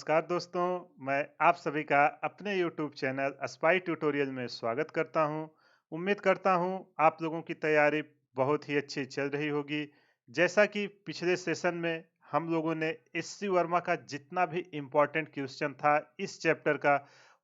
नमस्कार दोस्तों, मैं आप सभी का अपने YouTube चैनल स्पाई ट्यूटोरियल में स्वागत करता हूं। उम्मीद करता हूं आप लोगों की तैयारी बहुत ही अच्छी चल रही होगी। जैसा कि पिछले सेशन में हम लोगों ने एससी वर्मा का जितना भी इम्पोर्टेंट क्वेश्चन था इस चैप्टर का,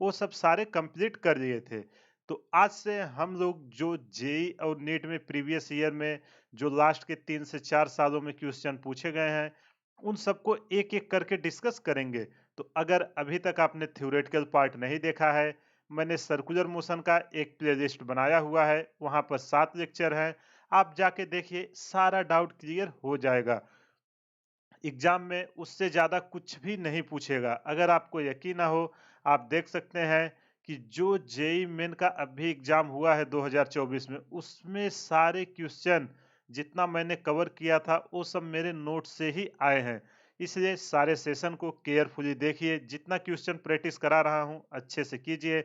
वो सब सारे कंप्लीट कर लिए थे। तो आज से हम लोग जो जेई और नीट में प्रीवियस ईयर में जो लास्ट के 3 से 4 सालों में क्वेश्चन पूछे गए हैं, उन सबको एक-एक करके डिस्कस करेंगे। तो अगर अभी तक आपने थ्योरेटिकल पार्ट नहीं देखा है, मैंने सर्कुलर मोशन का एक प्लेलिस्ट बनाया हुआ है, वहाँ पर 7 लेक्चर हैं। आप जाके देखिए, सारा डाउट क्लियर हो जाएगा। एग्जाम में उससे ज़्यादा कुछ भी नहीं पूछेगा। अगर आपको यकीन ना हो, आप देख सकते हैं कि जो जेईई मेन का अभी एग्जाम हुआ है 2024 में, उसमें सारे क्वेश्चन जितना मैंने कवर किया था, वो सब मेरे नोट से ही आए हैं। इसलिए सारे सेशन को केयरफुली देखिए, जितना क्वेश्चन प्रैक्टिस करा रहा हूँ, अच्छे से कीजिए।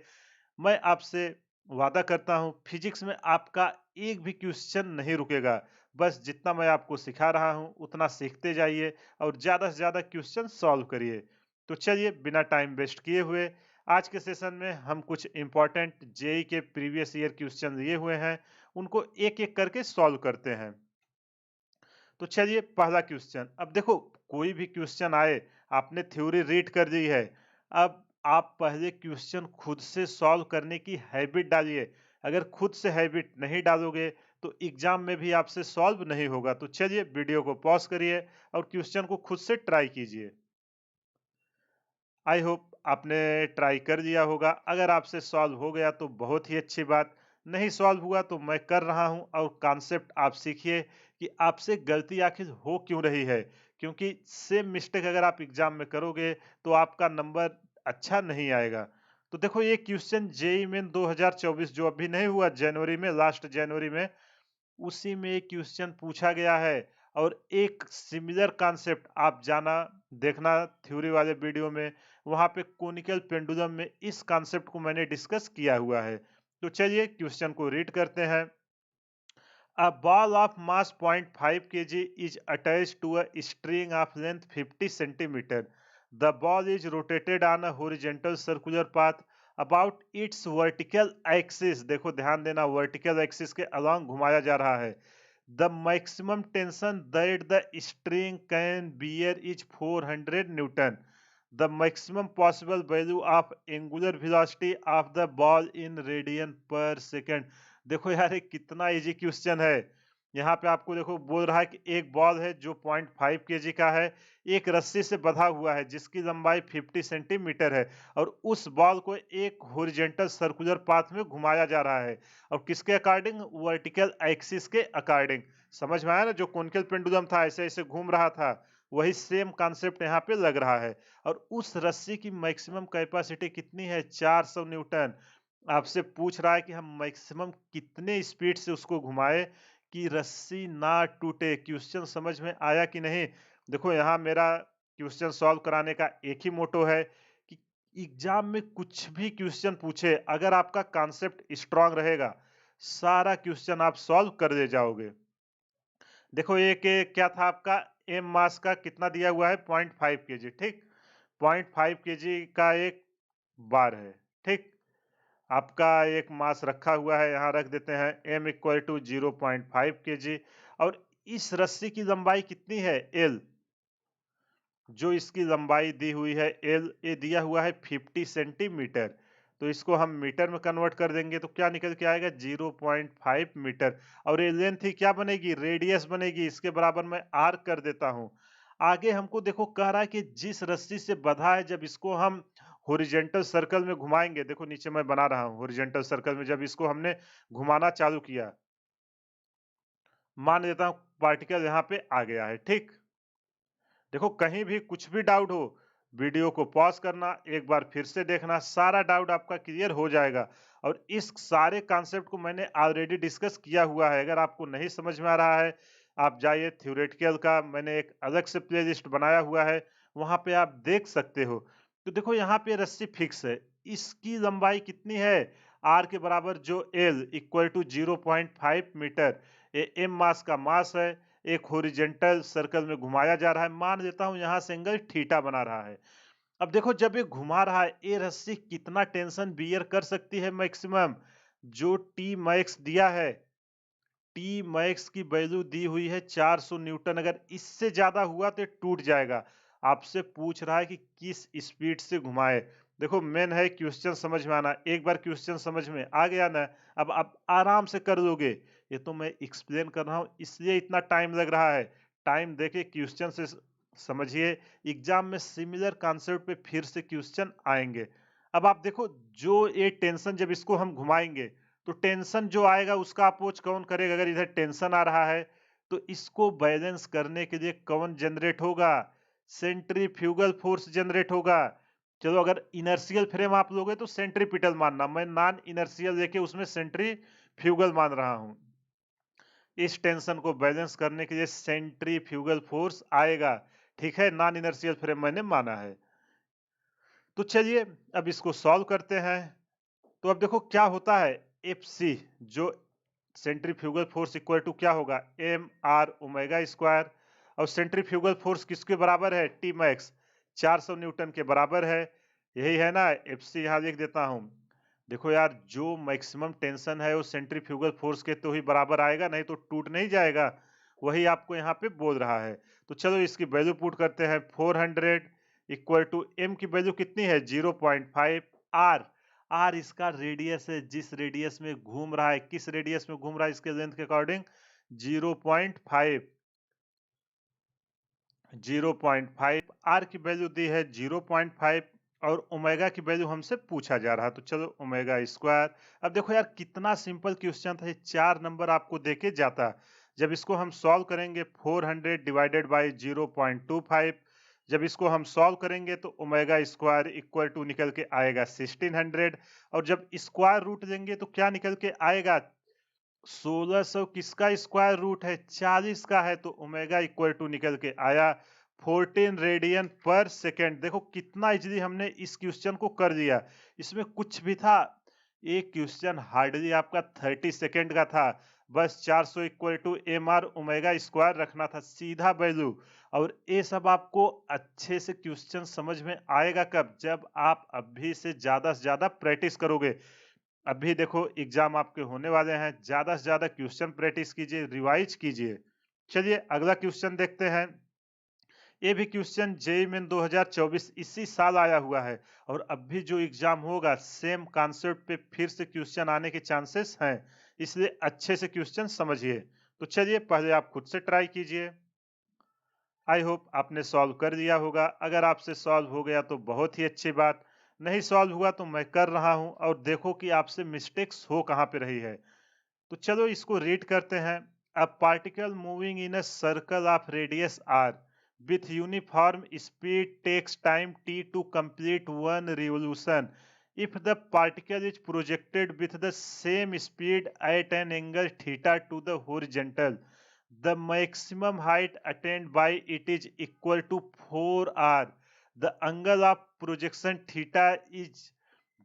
मैं आपसे वादा करता हूँ फिजिक्स में आपका एक भी क्वेश्चन नहीं रुकेगा। बस जितना मैं आपको सिखा रहा हूँ उतना सीखते जाइए और ज़्यादा से ज़्यादा क्वेश्चन सॉल्व करिए। तो चलिए बिना टाइम वेस्ट किए हुए आज के सेशन में हम कुछ इम्पोर्टेंट जेई के प्रीवियस ईयर क्वेश्चन लिए हुए हैं, उनको एक-एक करके सॉल्व करते हैं। तो चलिए पहला क्वेश्चन। अब देखो, कोई भी क्वेश्चन आए, आपने थ्योरी रीड कर ली है, अब आप पहले क्वेश्चन खुद से सॉल्व करने की हैबिट डालिए। अगर खुद से हैबिट नहीं डालोगे तो एग्जाम में भी आपसे सॉल्व नहीं होगा। तो चलिए वीडियो को पॉज करिए और क्वेश्चन को खुद से ट्राई कीजिए। आई होप आपने ट्राई कर लिया होगा। अगर आपसे सॉल्व हो गया तो बहुत ही अच्छी बात, नहीं सॉल्व हुआ तो मैं कर रहा हूं और कॉन्सेप्ट आप सीखिए कि आपसे गलती आखिर हो क्यों रही है, क्योंकि सेम मिस्टेक अगर आप एग्जाम में करोगे तो आपका नंबर अच्छा नहीं आएगा। तो देखो, ये क्वेश्चन जेईई मेन 2024 जो अभी नहीं हुआ, जनवरी में, लास्ट जनवरी में, उसी में एक क्वेश्चन पूछा गया है। और एक सिमिलर कॉन्सेप्ट आप जाना देखना थ्योरी वाले वीडियो में, वहां पे कोनिकल पेंडुलम में इस कॉन्सेप्ट को मैंने डिस्कस किया हुआ है। तो चलिए क्वेश्चन को रीड करते हैं। A ball of mass 0.5 kg is attached to a string of length 50 centimeter. The ball is rotated on a horizontal circular path about its vertical axis. देखो ध्यान देना, vertical axis के along घुमाया जा रहा है। The maximum tension that the string can bear is 400 Newton. The maximum possible value of angular velocity of the ball in radian per second. देखो यार, ये कितना इजी क्वेश्चन है। यहाँ पे आपको देखो बोल रहा है कि एक बॉल है जो 0.5 केजी का है, एक रस्सी से बंधा हुआ है जिसकी लंबाई 50 सेंटीमीटर है, और उस बॉल को एक हॉरिजॉन्टल सर्कुलर पाथ में घुमाया जा रहा है। और किसके अकॉर्डिंग? वर्टिकल एक्सिस के अकॉर्डिंग। समझ में आया ना? जो कोनिकल पेंडुलम था ऐसे ऐसे घूम रहा था, वही सेम कॉन्सेप्ट यहाँ पे लग रहा है। और उस रस्सी की मैक्सिमम कैपेसिटी कितनी है? 400 न्यूटन। आपसे पूछ रहा है कि हम मैक्सिमम कितने स्पीड से उसको घुमाए कि रस्सी ना टूटे। क्वेश्चन समझ में आया कि नहीं? देखो, यहाँ मेरा क्वेश्चन सॉल्व कराने का एक ही मोटो है कि एग्जाम में कुछ भी क्वेश्चन पूछे, अगर आपका कॉन्सेप्ट स्ट्रांग रहेगा, सारा क्वेश्चन आप सॉल्व कर ले जाओगे। देखो, एक क्या था आपका? एम मास का कितना दिया हुआ है? 0.5 केजी, ठीक? 0.5 केजी का एक बार है, ठीक? आपका एक मास रखा हुआ है, यहाँ रख देते हैं m इक्वल टू 0.5 केजी। और इस रस्सी की लंबाई कितनी है? l। जो इसकी लंबाई दी हुई है l, ये दिया हुआ है 50 सेंटीमीटर। तो इसको हम मीटर में कन्वर्ट कर देंगे तो क्या निकल के आएगा? 0.5 मीटर। और ये लेंथ ही क्या बनेगी? रेडियस बनेगी। इसके बराबर मैं r कर देता हूँ। आगे हमको देखो कह रहा है कि जिस रस्सी से बंधा है, जब इसको हम हॉरिजॉन्टल सर्कल में घुमाएंगे, देखो नीचे मैं बना रहा हूँ हॉरिजॉन्टल सर्कल में, जब इसको हमने घुमाना चालू किया, मान लेता हूँ पार्टिकल यहाँ पे आ गया है, ठीक? देखो, कहीं भी कुछ भी डाउट हो, वीडियो को पॉज करना, एक बार फिर से देखना, सारा डाउट आपका क्लियर हो जाएगा। और इस सारे कॉन्सेप्ट को मैंने ऑलरेडी डिस्कस किया हुआ है। अगर आपको नहीं समझ में आ रहा है, आप जाइए थ्योरेटिकल का, मैंने एक अलग से प्लेलिस्ट बनाया हुआ है, वहां पे आप देख सकते हो। तो देखो, यहाँ पे रस्सी फिक्स है, इसकी लंबाई कितनी है? आर के बराबर जो एल इक्वल टू 0.5 मीटर। ये एम मास का मास है, एक हॉरिजॉन्टल सर्कल में घुमाया जा रहा है। मान लेता हूं यहां से एंगल थीटा बना रहा है। अब देखो जब ये घुमा रहा है, ये रस्सी कितना टेंशन बियर कर सकती है मैक्सिमम? जो टी मैक्स दिया है, टी मैक्स की वैल्यू दी हुई है 400 न्यूटन, अगर इससे ज्यादा हुआ तो ये टूट जाएगा। आपसे पूछ रहा है कि किस स्पीड से घुमाए। देखो मेन है क्वेश्चन समझ में आना। एक बार क्वेश्चन समझ में आ गया ना, अब आप आराम से कर लोगे। ये तो मैं एक्सप्लेन कर रहा हूँ इसलिए इतना टाइम लग रहा है। टाइम देके क्वेश्चन से समझिए। एग्जाम में सिमिलर कॉन्सेप्ट पे फिर से क्वेश्चन आएंगे। अब आप देखो, जो ये टेंशन जब इसको हम घुमाएंगे तो टेंशन जो आएगा उसका अपोज कौन करेगा? अगर इधर टेंशन आ रहा है तो इसको बैलेंस करने के लिए कौन जनरेट होगा? सेंट्रीफ्यूगल फोर्स जनरेट होगा। चलो अगर इनर्शियल फ्रेम आप लोगे तो सेंट्रीपिटल मानना, मैं नॉन इनर्शियल लेके उसमें सेंट्रीफ्यूगल मान रहा हूं। इस टेंशन को बैलेंस करने के लिए सेंट्रीफ्यूगल फोर्स आएगा। ठीक है, नॉन इनर्शियल फ्रेम मैंने माना है। तो चलिए अब इसको सॉल्व करते हैं। तो अब देखो क्या होता है, एफ सी जो सेंट्रीफ्यूगल फोर्स इक्वल टू क्या होगा, एम आर ओमेगा स्क्वायर। और सेंट्रीफ्यूगल फोर्स किसके बराबर है? टी मैक्स 400 न्यूटन के बराबर है। यही है ना, एफ सी यहाँ लिख देता हूं। देखो यार, जो मैक्सिमम टेंशन है वो सेंट्रीफ्यूगल फोर्स के तो ही बराबर आएगा, नहीं तो टूट नहीं जाएगा। वही आपको यहाँ पे बोल रहा है। तो चलो इसकी वैल्यू पुट करते हैं। 400 इक्वल टू एम की वैल्यू कितनी है? 0.5। आर, आर इसका रेडियस है, जिस रेडियस में घूम रहा है। किस रेडियस में घूम रहा है इसके लेंथ के अकॉर्डिंग? 0.5। 0.5 आर की वैल्यू दी है 0.5, और ओमेगा की वैल्यू हमसे पूछा जा रहा है। तो चलो ओमेगा स्क्वायर। अब देखो यार कितना सिंपल क्वेश्चन था, 4 नंबर आपको देके जाता। जब इसको हम सॉल्व करेंगे 400 डिवाइडेड बाई 0.25, जब इसको हम सॉल्व करेंगे तो ओमेगा स्क्वायर इक्वल टू निकल के आएगा 1600। और जब स्क्वायर रूट लेंगे तो क्या निकल के आएगा? 1600 किसका स्क्वायर रूट है? 40 का है। तो ओमेगा इक्वल टू निकल के आया 14 रेडियन पर सेकेंड। देखो कितना इजीली हमने इस क्वेश्चन को कर दिया। इसमें कुछ भी था, एक क्वेश्चन हार्डली आपका 30 सेकेंड का था। बस 400 equal to M R omega square रखना था, सीधा वैल्यू। और ये सब आपको अच्छे से क्वेश्चन समझ में आएगा कब? जब आप अभी से ज्यादा प्रैक्टिस करोगे। अभी देखो एग्जाम आपके होने वाले हैं, ज्यादा से ज्यादा क्वेश्चन प्रैक्टिस कीजिए, रिवाइज कीजिए। चलिए अगला क्वेश्चन देखते हैं। ये भी क्वेश्चन जेईई मेन 2024 इसी साल आया हुआ है, और अभी जो एग्जाम होगा सेम कॉन्सेप्ट पे फिर से क्वेश्चन आने के चांसेस हैं, इसलिए अच्छे से क्वेश्चन समझिए। तो चलिए पहले आप खुद से ट्राई कीजिए। आई होप आपने सॉल्व कर दिया होगा। अगर आपसे सॉल्व हो गया तो बहुत ही अच्छी बात, नहीं सॉल्व हुआ तो मैं कर रहा हूं, और देखो कि आपसे मिस्टेक्स हो कहां पे रही है। तो चलो इसको रीड करते हैं। A particle moving in a circle of radius R with uniform speed takes time t to complete one revolution. If the particle is projected with the same speed at an angle theta to the horizontal, the maximum height attained by it is equal to 4r. The angle of projection theta is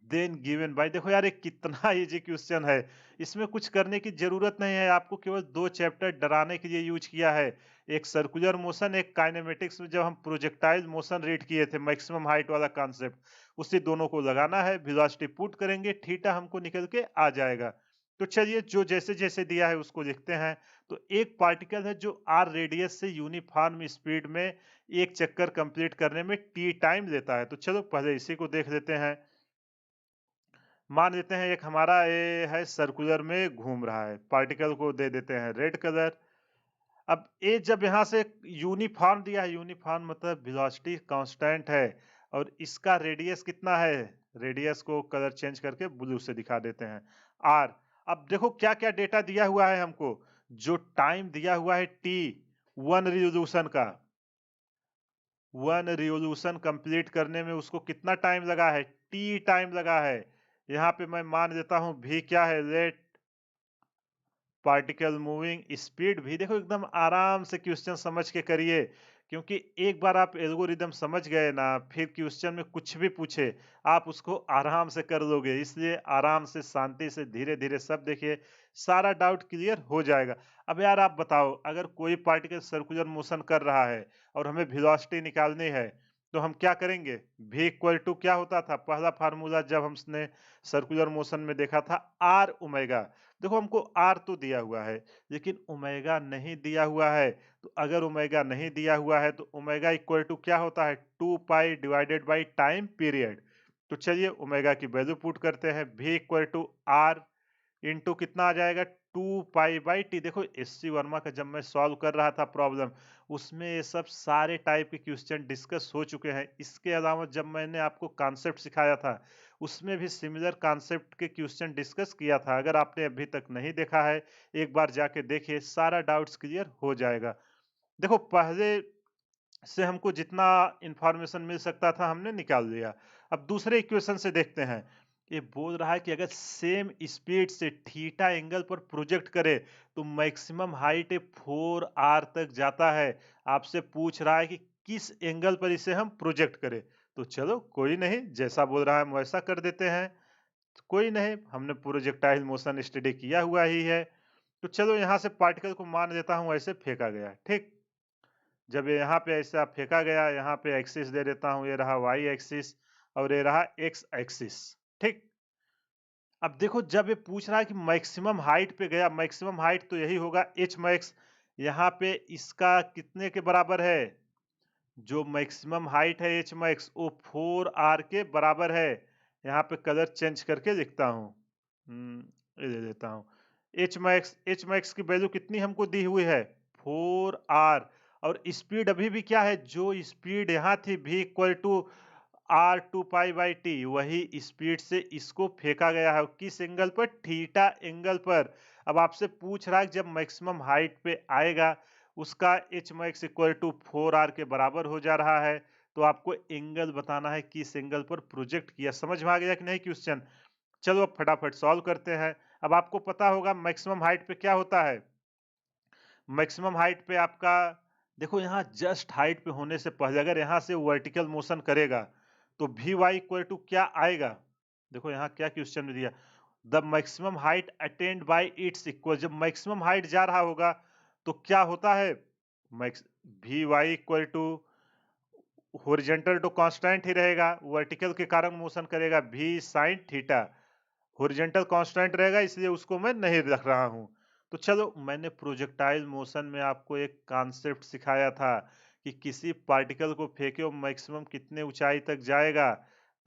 then given by. देखो यार ये कितना easy question है, इसमें कुछ करने की जरूरत नहीं है। आपको केवल 2 चैप्टर डराने के लिए यूज किया है, एक सर्कुलर मोशन, एक काइनेमेटिक्स में जब हम प्रोजेक्टाइल मोशन रीड किए थे, मैक्सिमम हाइट वाला कॉन्सेप्ट, उसी दोनों को लगाना है। वेलोसिटी पुट करेंगे, थीटा हमको निकल के आ जाएगा। तो चलिए जो जैसे जैसे दिया है उसको लिखते हैं। तो एक पार्टिकल है जो आर रेडियस से यूनिफॉर्म स्पीड में एक चक्कर कंप्लीट करने में टी टाइम लेता है। तो चलो पहले इसी को देख लेते हैं। मान लेते हैं एक हमारा ये है सर्कुलर में घूम रहा है, पार्टिकल को दे देते हैं रेड कलर। अब ये जब यहाँ से यूनिफॉर्म दिया है, यूनिफॉर्म मतलब वेलोसिटी कांस्टेंट है, और इसका रेडियस कितना है? रेडियस को कलर चेंज करके ब्लू से दिखा देते हैं, आर। अब देखो क्या क्या डेटा दिया हुआ है हमको। जो टाइम दिया हुआ है टी, वन रिवोल्यूशन का, वन रिवोल्यूशन कंप्लीट करने में उसको कितना टाइम लगा है? टी टाइम लगा है। यहाँ पे मैं मान देता हूं भी क्या है, लेट पार्टिकल मूविंग स्पीड भी। देखो एकदम आराम से क्वेश्चन समझ के करिए, क्योंकि एक बार आप एल्गोरिदम समझ गए ना, फिर क्वेश्चन में कुछ भी पूछे आप उसको आराम से कर लोगे। इसलिए आराम से शांति से धीरे धीरे सब देखिए, सारा डाउट क्लियर हो जाएगा। अब यार आप बताओ, अगर कोई पार्टिकल सर्कुलर मोशन कर रहा है और हमें वेलोसिटी निकालनी है, तो हम क्या करेंगे, v इक्वल टू क्या होता था पहला फार्मूला जब हमने सर्कुलर मोशन में देखा था, आर ओमेगा। देखो हमको आर तो दिया हुआ है लेकिन ओमेगा नहीं दिया हुआ है। तो अगर ओमेगा नहीं दिया हुआ है तो ओमेगा इक्वल टू क्या होता है, 2 pi divided by time period. तो चलिए ओमेगा की वैल्यू पुट करते हैं, v equal to R into कितना आ जाएगा, 2 पाई बाई टी। देखो एससी वर्मा का जब मैं सॉल्व कर रहा था प्रॉब्लम, उसमें ये सब सारे टाइप के क्वेश्चन डिस्कस हो चुके हैं। इसके अलावा जब मैंने आपको कॉन्सेप्ट सिखाया था, उसमें भी सिमिलर कॉन्सेप्ट के क्वेश्चन डिस्कस किया था। अगर आपने अभी तक नहीं देखा है, एक बार जाके देखिए, सारा डाउट्स क्लियर हो जाएगा। देखो पहले से हमको जितना इंफॉर्मेशन मिल सकता था हमने निकाल लिया। अब दूसरे इक्वेशन से देखते हैं। ये बोल रहा है कि अगर सेम स्पीड से थीटा एंगल पर प्रोजेक्ट करे तो मैक्सिमम हाइट 4r तक जाता है। आपसे पूछ रहा है कि किस एंगल पर इसे हम प्रोजेक्ट करें। तो चलो कोई नहीं, जैसा बोल रहा है हम वैसा कर देते हैं। कोई नहीं, हमने प्रोजेक्टाइल मोशन स्टडी किया हुआ ही है। तो चलो यहाँ से पार्टिकल को मान देता हूँ ऐसे फेंका गया, ठीक। जब ये यहाँ पे ऐसा फेंका गया, यहाँ पे एक्सिस दे देता हूँ, ये रहा वाई एक्सिस और ये रहा एक्स एक्सिस, ठीक। अब देखो जब ये पूछ रहा है कि मैक्सिमम हाइट पे गया, मैक्सिमम हाइट तो यही होगा एच मैक्स। यहाँ पे इसका कितने के बराबर है, जो मैक्सिमम हाइट है एच मैक्स वो 4r के बराबर है। यहाँ पे कलर चेंज करके लिखता हूँ, ये दे देता हूँ। एच मैक्स की वैल्यू कितनी हमको दी हुई है, 4r। और स्पीड अभी भी क्या है, जो स्पीड यहाँ थी v equal to r 2 pi by T, वही स्पीड से इसको फेंका गया है। किस एंगल पर, थीटा एंगल पर। अब आपसे पूछ रहा है जब मैक्सिमम हाइट पे आएगा उसका H max equal to 4r के बराबर हो जा रहा है। तो आपको एंगल बताना है किस एंगल पर प्रोजेक्ट किया। समझ में आ गया कि नहीं क्वेश्चन। चलो अब फटाफट सॉल्व करते हैं। अब आपको पता होगा मैक्सिमम हाइट पे क्या होता है। मैक्सिमम हाइट पे आपका, देखो यहाँ जस्ट हाइट पे होने से पहले अगर यहाँ से वर्टिकल मोशन करेगा तो वी वाई इक्वल टू क्या आएगा। देखो यहाँ क्या क्वेश्चन में दिया, the maximum height attained by its equal. जब मैक्सिमम हाइट जा रहा होगा तो क्या होता है, V Y equal to horizontal तो कांस्टेंट ही रहेगा, वर्टिकल के कारण मोशन करेगा V sine theta. Horizontal constant रहेगा इसलिए उसको मैं नहीं रख रहा हूं। तो चलो मैंने प्रोजेक्टाइल मोशन में आपको एक कॉन्सेप्ट सिखाया था कि किसी पार्टिकल को फेंके वो मैक्सिमम कितने ऊंचाई तक जाएगा।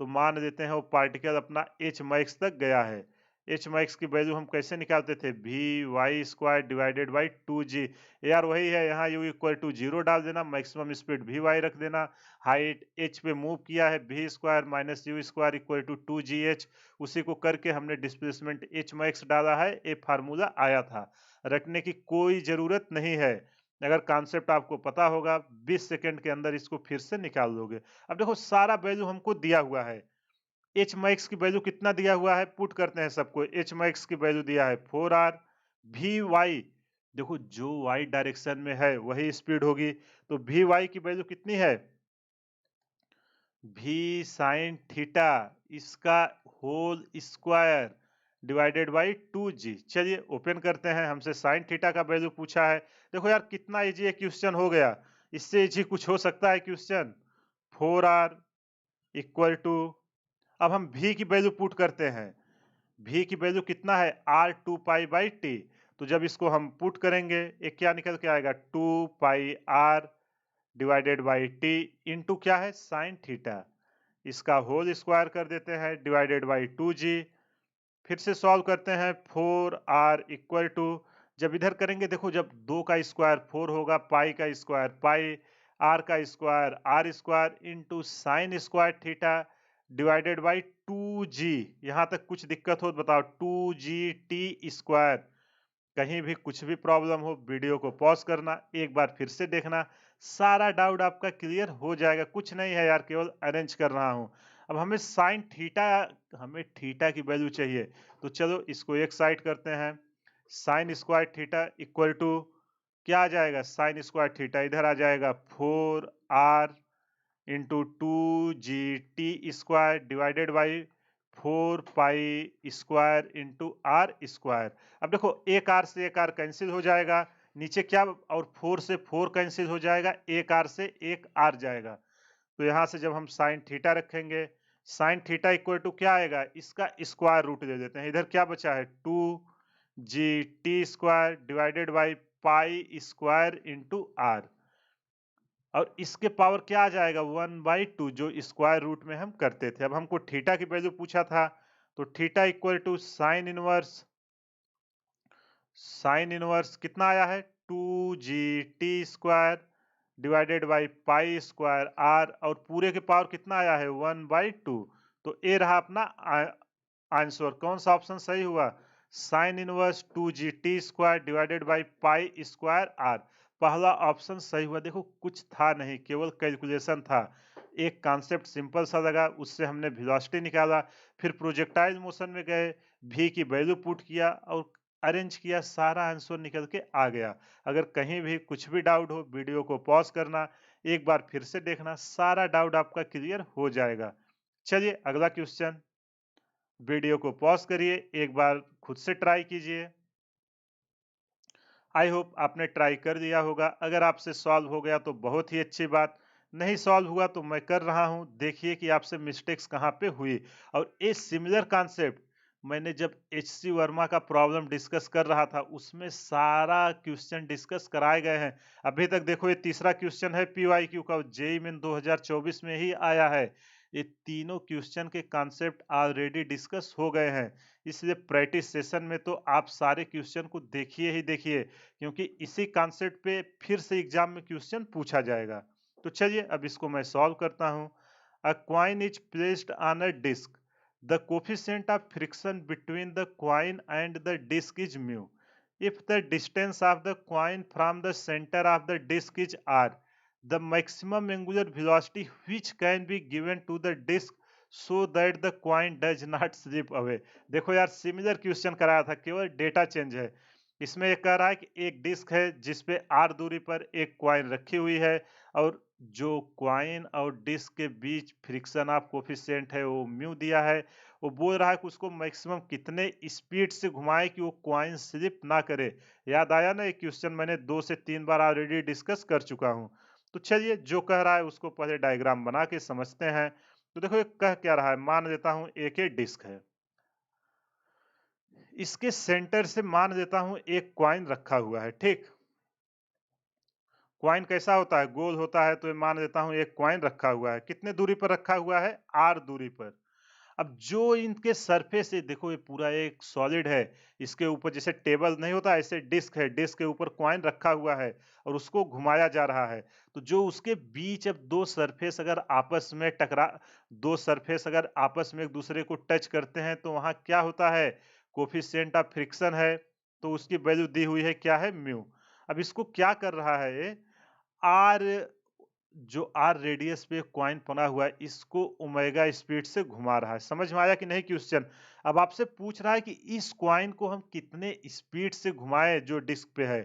तो मान लेते हैं वो पार्टिकल अपना एच मैक्स तक गया है। एच मैक्स की वैल्यू हम कैसे निकालते थे, V Y square divided by 2g। यार वही है, यहाँ यू इक्वल टू 0 डाल देना, मैक्सिमम स्पीड वी वाई रख देना, हाइट एच पे मूव किया है, V square minus U square equal to 2gh। उसी को करके हमने डिस्प्लेसमेंट एच मैक्स डाला है, ये फार्मूला आया था। रखने की कोई जरूरत नहीं है। अगर कॉन्सेप्ट आपको पता होगा 20 सेकंड के अंदर इसको फिर से निकाल लोगे। अब देखो सारा वैल्यू हमको दिया हुआ है। एच मैक्स की वैल्यू कितना दिया हुआ है, पुट करते हैं सबको। एच मैक्स की वैल्यू दिया है 4r। वी वाई, देखो जो वाई डायरेक्शन में है वही स्पीड होगी, तो वी वाई की वैल्यू कितनी है, v साइन थीटा इसका whole square divided by 2g। चलिए ओपन करते हैं, हमसे साइन थीटा का वैल्यू पूछा है। देखो यार कितना इजी है क्वेश्चन हो गया, इससे इजी कुछ हो सकता है क्वेश्चन। 4r इक्वल टू, अब हम v की वैल्यू पुट करते हैं। v की वैल्यू कितना है, r 2 पाई बाई टी। तो जब इसको हम पुट करेंगे एक क्या निकल के आएगा, 2 पाई r divided by T into क्या है, साइन थीटा। इसका होल स्क्वायर कर देते हैं डिवाइडेड बाई 2g। फिर से सॉल्व करते हैं, 4r इक्वल टू, जब इधर करेंगे देखो जब 2 का स्क्वायर 4 होगा, पाई का स्क्वायर पाई, r का square r square into sine square theta divided by 2g। यहाँ तक कुछ दिक्कत हो तो बताओ, 2gt स्क्वायर। कहीं भी कुछ भी प्रॉब्लम हो वीडियो को पॉज करना, एक बार फिर से देखना, सारा डाउट आपका क्लियर हो जाएगा। कुछ नहीं है यार, केवल अरेंज कर रहा हूं। अब हमें साइन थीटा, हमें थीटा की वैल्यू चाहिए। तो चलो इसको एक साइड करते हैं, sine square theta equal to क्या आ जाएगा, साइन स्क्वायर थीटा इधर आ जाएगा 4r into 2gt square divided by 4 pi square into R square. अब देखो एक आर से एक आर कैंसिल हो जाएगा, नीचे क्या, और 4 से 4 कैंसिल हो जाएगा, एक आर से एक आर जाएगा। तो यहाँ से जब हम साइन थीटा रखेंगे, साइन थीटा इक्वल टू क्या आएगा, इसका स्क्वायर रूट दे देते हैं। इधर क्या बचा है, 2g square divided by pi square into R, और इसके पावर क्या आ जाएगा, 1/2, जो स्क्वायर रूट में हम करते थे। अब हमको थीटा की वैल्यू पूछा था, तो theta equal to sine inverse कितना आया है, 2g square divided by pi square R, और पूरे के पावर कितना आया है, 1/2। तो ये रहा अपना आंसर। कौन सा ऑप्शन सही हुआ, sine inverse 2g square divided by pi square R, पहला ऑप्शन सही हुआ। देखो कुछ था नहीं, केवल कैलकुलेशन था। एक कॉन्सेप्ट सिंपल सा लगा, उससे हमने वेलोसिटी निकाला, फिर प्रोजेक्टाइल मोशन में गए, भी की वैल्यू पुट किया और अरेंज किया, सारा आंसर निकल के आ गया। अगर कहीं भी कुछ भी डाउट हो, वीडियो को पॉज करना, एक बार फिर से देखना, सारा डाउट आपका क्लियर हो जाएगा। चलिए अगला क्वेश्चन, वीडियो को पॉज करिए, एक बार खुद से ट्राई कीजिए। आई होप आपने ट्राई कर दिया होगा। अगर आपसे सॉल्व हो गया तो बहुत ही अच्छी बात, नहीं सॉल्व हुआ तो मैं कर रहा हूं, देखिए कि आपसे मिस्टेक्स कहां पे हुई। और ये सिमिलर कॉन्सेप्ट मैंने जब HC वर्मा का प्रॉब्लम डिस्कस कर रहा था, उसमें सारा क्वेश्चन डिस्कस कराए गए हैं। अभी तक देखो, ये तीसरा क्वेश्चन है PYQ का, जेईई मेन 2024 में ही आया है। ये तीनों क्वेश्चन के कॉन्सेप्ट ऑलरेडी डिस्कस हो गए हैं, इसलिए प्रैक्टिस सेशन में तो आप सारे क्वेश्चन को देखिए ही देखिए, क्योंकि इसी कॉन्सेप्ट पे फिर से एग्जाम में क्वेश्चन पूछा जाएगा। तो चलिए अब इसको मैं सॉल्व करता हूँ। A coin is placed on a disc, the coefficient of friction between the coin and the disc is mu, if the distance of the coin from the center of the disk is r, the maximum angular velocity which can be given to the disk so that the coin does not slip away। देखो यार, similar question कराया था, केवल data change है। इसमें ये कह रहा है कि एक डिस्क है जिसपे r दूरी पर एक क्वाइन रखी हुई है, और जो क्वाइन और डिस्क के बीच फ्रिक्शन ऑफ कोफिशिएंट है वो म्यू दिया है। वो बोल रहा है कि उसको मैक्सिमम कितने स्पीड से घुमाए कि वो क्वाइन स्लिप ना करे। याद आया ना, ये क्वेश्चन मैंने 2 से 3 बार ऑलरेडी डिस्कस कर चुका हूँ। तो चलिए जो कह रहा है उसको पहले डायग्राम बना के समझते हैं। तो देखो ये कह क्या रहा है, मान लेता हूँ एक ही डिस्क है, इसके सेंटर से मान लेता हूँ एक क्वाइन रखा हुआ है, ठीक। क्वाइन कैसा होता है, गोल होता है। तो ये मान लेता हूँ एक क्वाइन रखा हुआ है, कितने दूरी पर रखा हुआ है, r दूरी पर। अब जो इनके सरफेस है, देखो ये पूरा एक सॉलिड है, इसके ऊपर जैसे टेबल नहीं होता ऐसे डिस्क है, डिस्क के ऊपर कॉइन रखा हुआ है और उसको घुमाया जा रहा है। तो जो उसके बीच, अब दो सरफेस अगर आपस में एक दूसरे को टच करते हैं तो वहां क्या होता है, कोफिशिएंट ऑफ फ्रिक्शन है। तो उसकी वैल्यू दी हुई है क्या है, म्यू। अब इसको क्या कर रहा है ये, आर, जो आर रेडियस पे क्वाइन बना हुआ है, इसको ओमेगा स्पीड से घुमा रहा है। समझ में आया कि नहीं क्वेश्चन। अब आपसे पूछ रहा है कि इस क्वाइन को हम कितने स्पीड से घुमाएं जो डिस्क पे है,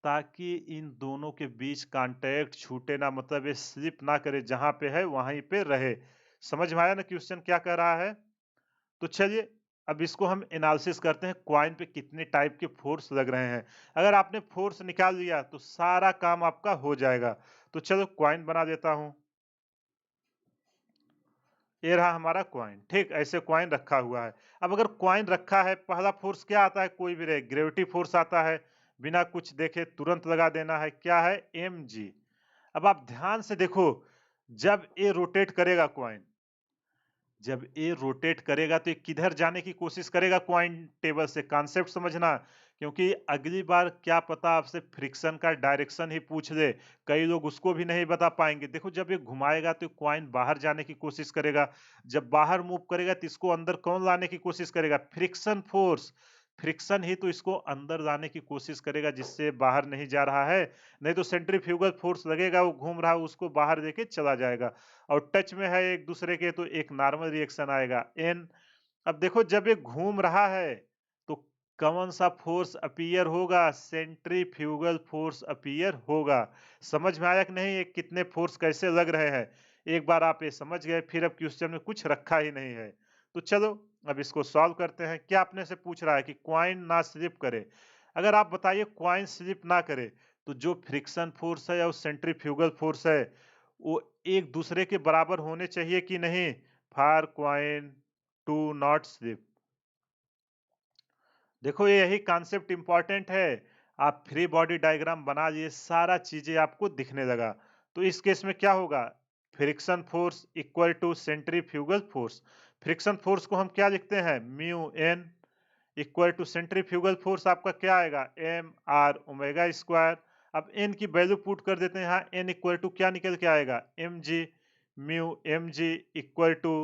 ताकि इन दोनों के बीच कांटेक्ट छूटे ना, मतलब ये स्लिप ना करे, जहां पे है वहीं पे रहे। समझ में आया ना क्वेश्चन क्या कर रहा है। तो चलिए अब इसको हम एनालिसिस करते हैं, क्वाइन पे कितने टाइप के फोर्स लग रहे हैं। अगर आपने फोर्स निकाल लिया तो सारा काम आपका हो जाएगा। तो चलो क्वाइन बना देता हूं, ये रहा हमारा क्वाइन, ठीक। ऐसे क्वाइन रखा हुआ है। अब अगर क्वाइन रखा है, पहला फोर्स क्या आता है, कोई भी रहे, ग्रेविटी फोर्स आता है, बिना कुछ देखे तुरंत लगा देना है, क्या है, mg। अब आप ध्यान से देखो, जब ये रोटेट करेगा क्वाइन, जब ये रोटेट करेगा तो ये किधर जाने की कोशिश करेगा, क्वाइन टेबल से। कॉन्सेप्ट समझना, क्योंकि अगली बार क्या पता आपसे फ्रिक्शन का डायरेक्शन ही पूछ ले, कई लोग उसको भी नहीं बता पाएंगे। देखो जब ये घुमाएगा तो क्वाइन बाहर जाने की कोशिश करेगा, जब बाहर मूव करेगा तो इसको अंदर कौन लाने की कोशिश करेगा, फ्रिक्शन फोर्स। फ्रिक्शन ही तो इसको अंदर लाने की कोशिश करेगा, जिससे बाहर नहीं जा रहा है। नहीं तो सेंट्रीफ्यूगल फोर्स लगेगा, वो घूम रहा है, उसको बाहर लेके चला जाएगा। और टच में है एक दूसरे के तो एक नॉर्मल रिएक्शन आएगा, एन। अब देखो जब ये घूम रहा है तो कौन सा फोर्स अपीयर होगा, सेंट्रीफ्यूगल फोर्स अपीयर होगा। समझ में आया कि नहीं, ये कितने फोर्स कैसे लग रहे हैं। एक बार आप ये समझ गए, फिर अब क्वेश्चन में कुछ रखा ही नहीं है। तो चलो अब इसको सॉल्व करते हैं। क्या अपने से पूछ रहा है कि क्वाइन ना स्लिप करे। अगर आप बताइए क्वाइन स्लिप ना करे, तो जो फ्रिक्शन फोर्स है या सेंट्रीफ्यूगल फोर्स है, वो एक दूसरे के बराबर होने चाहिए कि नहीं। For coin to not slip. देखो ये यही कॉन्सेप्ट इंपॉर्टेंट है। आप फ्री बॉडी डायग्राम बना लिए, सारा चीजें आपको दिखने लगा। तो इस केस में क्या होगा, friction force equal to centrifugal force. Friction force को हम क्या लिखते हैं, mu N equal to centrifugal force आपका क्या आएगा, एम आर ओमेगा स्क्वायर। अब एन की वैल्यू पुट कर देते हैं यहाँ, एन इक्वल टू क्या निकल के आएगा, M G. Mu M G equal to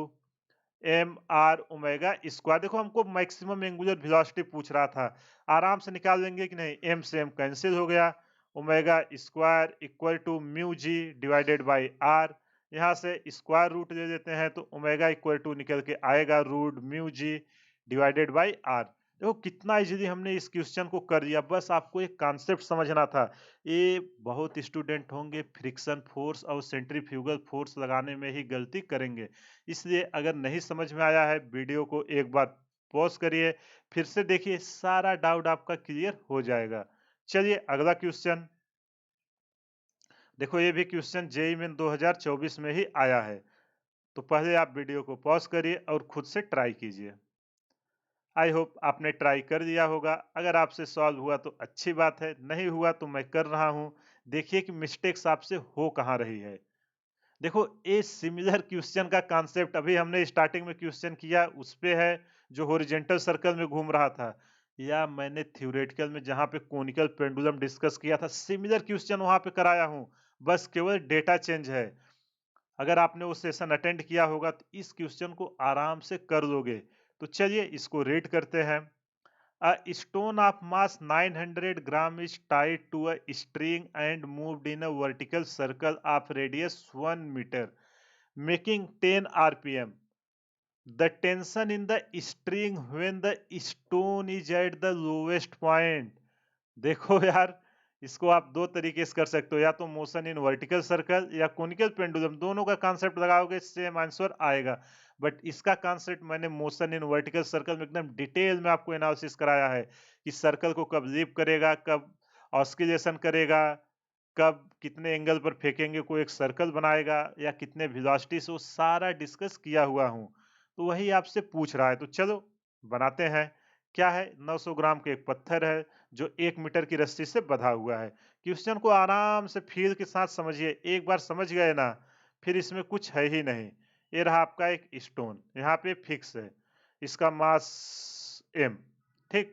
M R omega square. देखो हमको मैक्सिमम एंगुलर वेलोसिटी पूछ रहा था, आराम से निकाल लेंगे कि नहीं। एम से एम कैंसिल हो गया, omega square equal to mu G divided by R. यहाँ से स्क्वायर रूट ले लेते हैं तो ओमेगा इक्वल टू निकल के आएगा root mu G divided by R. देखो कितना इजीली हमने इस क्वेश्चन को कर दिया, बस आपको एक कॉन्सेप्ट समझना था। ये बहुत स्टूडेंट होंगे फ्रिक्शन फोर्स और सेंट्रीफ्यूगल फोर्स लगाने में ही गलती करेंगे। इसलिए अगर नहीं समझ में आया है, वीडियो को एक बार पॉज करिए, फिर से देखिए, सारा डाउट आपका क्लियर हो जाएगा। चलिए अगला क्वेश्चन देखो, ये भी क्वेश्चन जेईई में 2024 में ही आया है। तो पहले आप वीडियो को पॉज करिए और खुद से ट्राई कीजिए। आई होप आपने ट्राई कर दिया होगा। अगर आपसे सॉल्व हुआ तो अच्छी बात है, नहीं हुआ तो मैं कर रहा हूं। देखिए कि मिस्टेक्स आपसे हो कहां रही है। देखो ये सिमिलर क्वेश्चन का कॉन्सेप्ट अभी हमने स्टार्टिंग में क्वेश्चन किया उस पे है, जो हॉरिजॉन्टल सर्कल में घूम रहा था, या मैंने थ्योरेटिकल में जहां पे कोनिकल पेंडुलम डिस्कस किया था, सिमिलर क्वेश्चन वहां पे कराया हूं। बस केवल डेटा चेंज है। अगर आपने वो सेशन अटेंड किया होगा तो इस क्वेश्चन को आराम से कर लोगे। तो चलिए इसको रीड करते हैं। A stone of mass 900 gram is tied to a string and moved in a vertical circle of radius 1 meter, making 10 rpm. The tension in the string when the stone is at the lowest point. देखो यार, इसको आप दो तरीके से कर सकते हो, या तो मोशन इन वर्टिकल सर्कल या कोनिकल पेंडुलम, दोनों का कॉन्सेप्ट लगाओगे सेम आंसर आएगा। बट इसका कॉन्सेप्ट मैंने मोशन इन वर्टिकल सर्कल में एकदम डिटेल में आपको एनालिसिस कराया है कि सर्कल को कब लीव करेगा, कब ऑस्किलेशन करेगा, कब कितने एंगल पर फेंकेंगे कोई एक सर्कल बनाएगा, या कितने वेलोसिटी से, वो सारा डिस्कस किया हुआ हूँ। तो वही आपसे पूछ रहा है, तो चलो बनाते हैं। क्या है, 900 ग्राम के एक पत्थर है जो 1 मीटर की रस्सी से बंधा हुआ है। क्वेश्चन को आराम से फील के साथ समझिए, एक बार समझ गए ना, फिर इसमें कुछ है ही नहीं। ये रहा आपका एक स्टोन, यहाँ पे फिक्स है, इसका मास m, ठीक।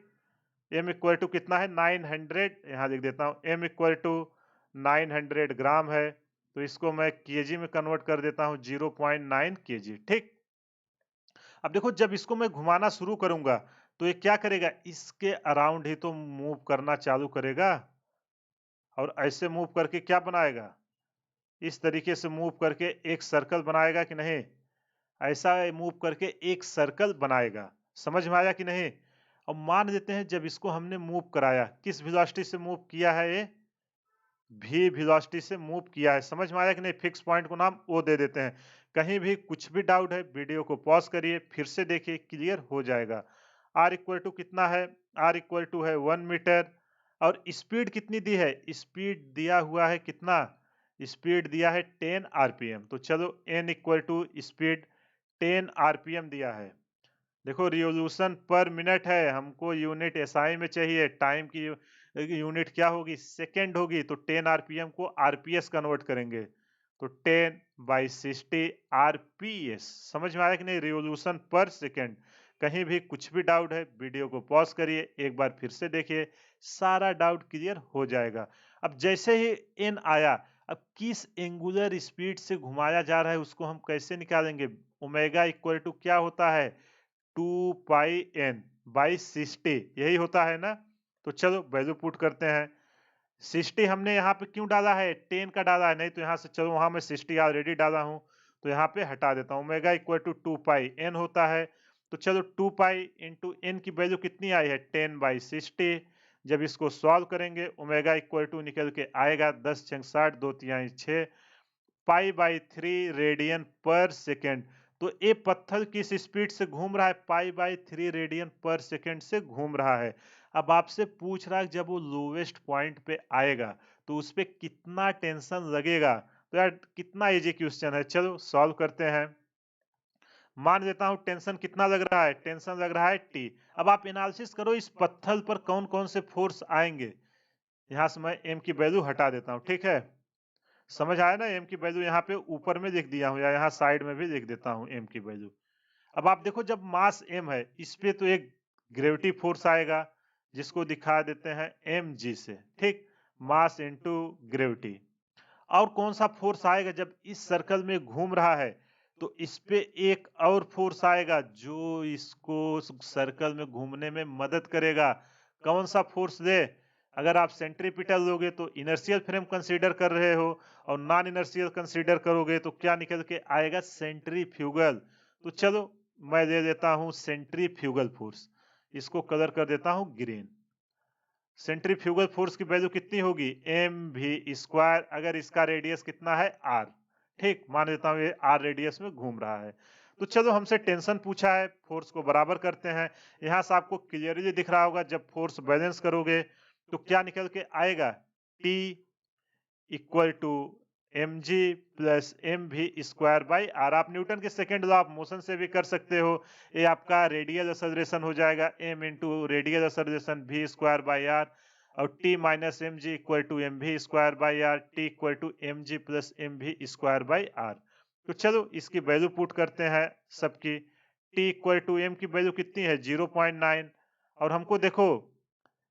m इक्वल टू कितना है, 900, यहाँ लिख देता हूँ, m इक्वल टू 900 ग्राम है। तो इसको मैं केजी में कन्वर्ट कर देता हूँ, 0.9 केजी, ठीक। अब देखो जब इसको मैं घुमाना शुरू करूंगा तो ये क्या करेगा, इसके अराउंड ही तो मूव करना चालू करेगा, और ऐसे मूव करके क्या बनाएगा, इस तरीके से मूव करके एक सर्कल बनाएगा कि नहीं, ऐसा मूव करके एक सर्कल बनाएगा। समझ में आया कि नहीं। अब मान लेते हैं जब इसको हमने मूव कराया, किस वेलोसिटी से मूव किया है, ये भी वेलोसिटी से मूव किया है। समझ में आया कि नहीं। फिक्स पॉइंट को नाम ओ दे देते हैं। कहीं भी कुछ भी डाउट है, वीडियो को पॉज करिए, फिर से देखिए, क्लियर हो जाएगा। आर इक्वल टू कितना है, आर इक्वल टू है 1 मीटर। और स्पीड कितनी दी है, स्पीड दिया हुआ है कितना, स्पीड दिया है 10 आरपीएम। तो चलो N equal to speed 10 RPM दिया है। देखो रिवोल्यूशन पर मिनट है, हमको यूनिट एसआई में चाहिए, टाइम की यूनिट क्या होगी, सेकेंड होगी। तो 10 आरपीएम को आरपीएस कन्वर्ट करेंगे, तो 10 बाई 60 आरपीएस। समझ में आया कि नहीं, रिवोल्यूशन पर सेकेंड। कहीं भी कुछ भी डाउट है, वीडियो को पॉज करिए, एक बार फिर से देखिए, सारा डाउट क्लियर हो जाएगा। अब जैसे ही एन आया, अब किस एंगुलर स्पीड से घुमाया जा रहा है उसको हम कैसे निकालेंगे। ओमेगा इक्वल टू क्या होता है, 2 पाई n बाई 60, यही होता है ना। तो चलो वैल्यू पुट करते हैं। 60 हमने यहाँ पे क्यों डाला है, 10 का डाला है, नहीं तो यहाँ से चलो, वहां मैं 60 ऑलरेडी डाला हूँ, तो यहाँ पे हटा देता हूँ। Omega equal to 2 pi n होता है। तो चलो 2 पाई इंटू n की वैल्यू कितनी आई है, 10 बाई 60। जब इसको सॉल्व करेंगे, ओमेगा इक्वल टू निकल के आएगा 10 छंग 60, 2 तिहाई 6 पाई बाई 3 रेडियन पर सेकेंड। तो ये पत्थर किस स्पीड से घूम रहा है, पाई बाई 3 रेडियन पर सेकेंड से घूम रहा है। अब आपसे पूछ रहा है जब वो लोवेस्ट पॉइंट पे आएगा तो उस पे कितना टेंशन लगेगा। तो यार कितना इजी क्वेश्चन है, चलो सॉल्व करते हैं। मान लेता हूं टेंशन कितना लग रहा है, टेंशन लग रहा है टी। अब आप एनालिसिस करो इस पत्थर पर कौन कौन से फोर्स आएंगे। यहां से मैं एम की वैल्यू हटा देता हूं, ठीक है। समझ आया ना, एम की वैल्यू यहाँ पे ऊपर में लिख दिया हूँ या यहाँ साइड में भी लिख देता हूँ एम की वैल्यू। अब आप देखो जब मास एम है इस पे तो एक ग्रेविटी फोर्स आएगा जिसको दिखा देते हैं एम जी से, ठीक। Mass into gravity. और कौन सा फोर्स आएगा जब इस सर्कल में घूम रहा है, तो इस पे एक और फोर्स आएगा जो इसको सर्कल में घूमने में मदद करेगा। कौन सा फोर्स दे? अगर आप सेंट्रीपिटल लोगे तो इनर्शियल फ्रेम कंसीडर कर रहे हो, और नॉन इनर्शियल कंसीडर करोगे तो क्या निकल के आएगा? सेंट्रीफ्यूगल। तो चलो मैं दे देता हूं सेंट्रीफ्यूगल फोर्स, इसको कलर कर देता हूं ग्रीन। सेंट्रीफ्यूगल फोर्स की वैल्यू कितनी होगी? एम वी स्क्वायर, अगर इसका रेडियस कितना है? आर, ठीक। मान लेता हूं ये आर रेडियस में घूम रहा है। तो चलो हमसे टेंशन पूछा है, फोर्स को बराबर करते हैं। यहां से आपको क्लियरली दिख रहा होगा जब फोर्स बैलेंस करोगे तो क्या निकल के आएगा? T equal to M G plus M V square by R. आप न्यूटन के सेकेंड लॉ ऑफ मोशन से भी कर सकते हो। ये आपका रेडियल एक्सेलरेशन हो जाएगा M into radial acceleration V square by R, और T minus M G equal to M V square by R, T equal to M G plus M V square by R. तो चलो इसकी value put करते हैं सबकी। T equal to M की value कितनी है? 0.9, और हमको देखो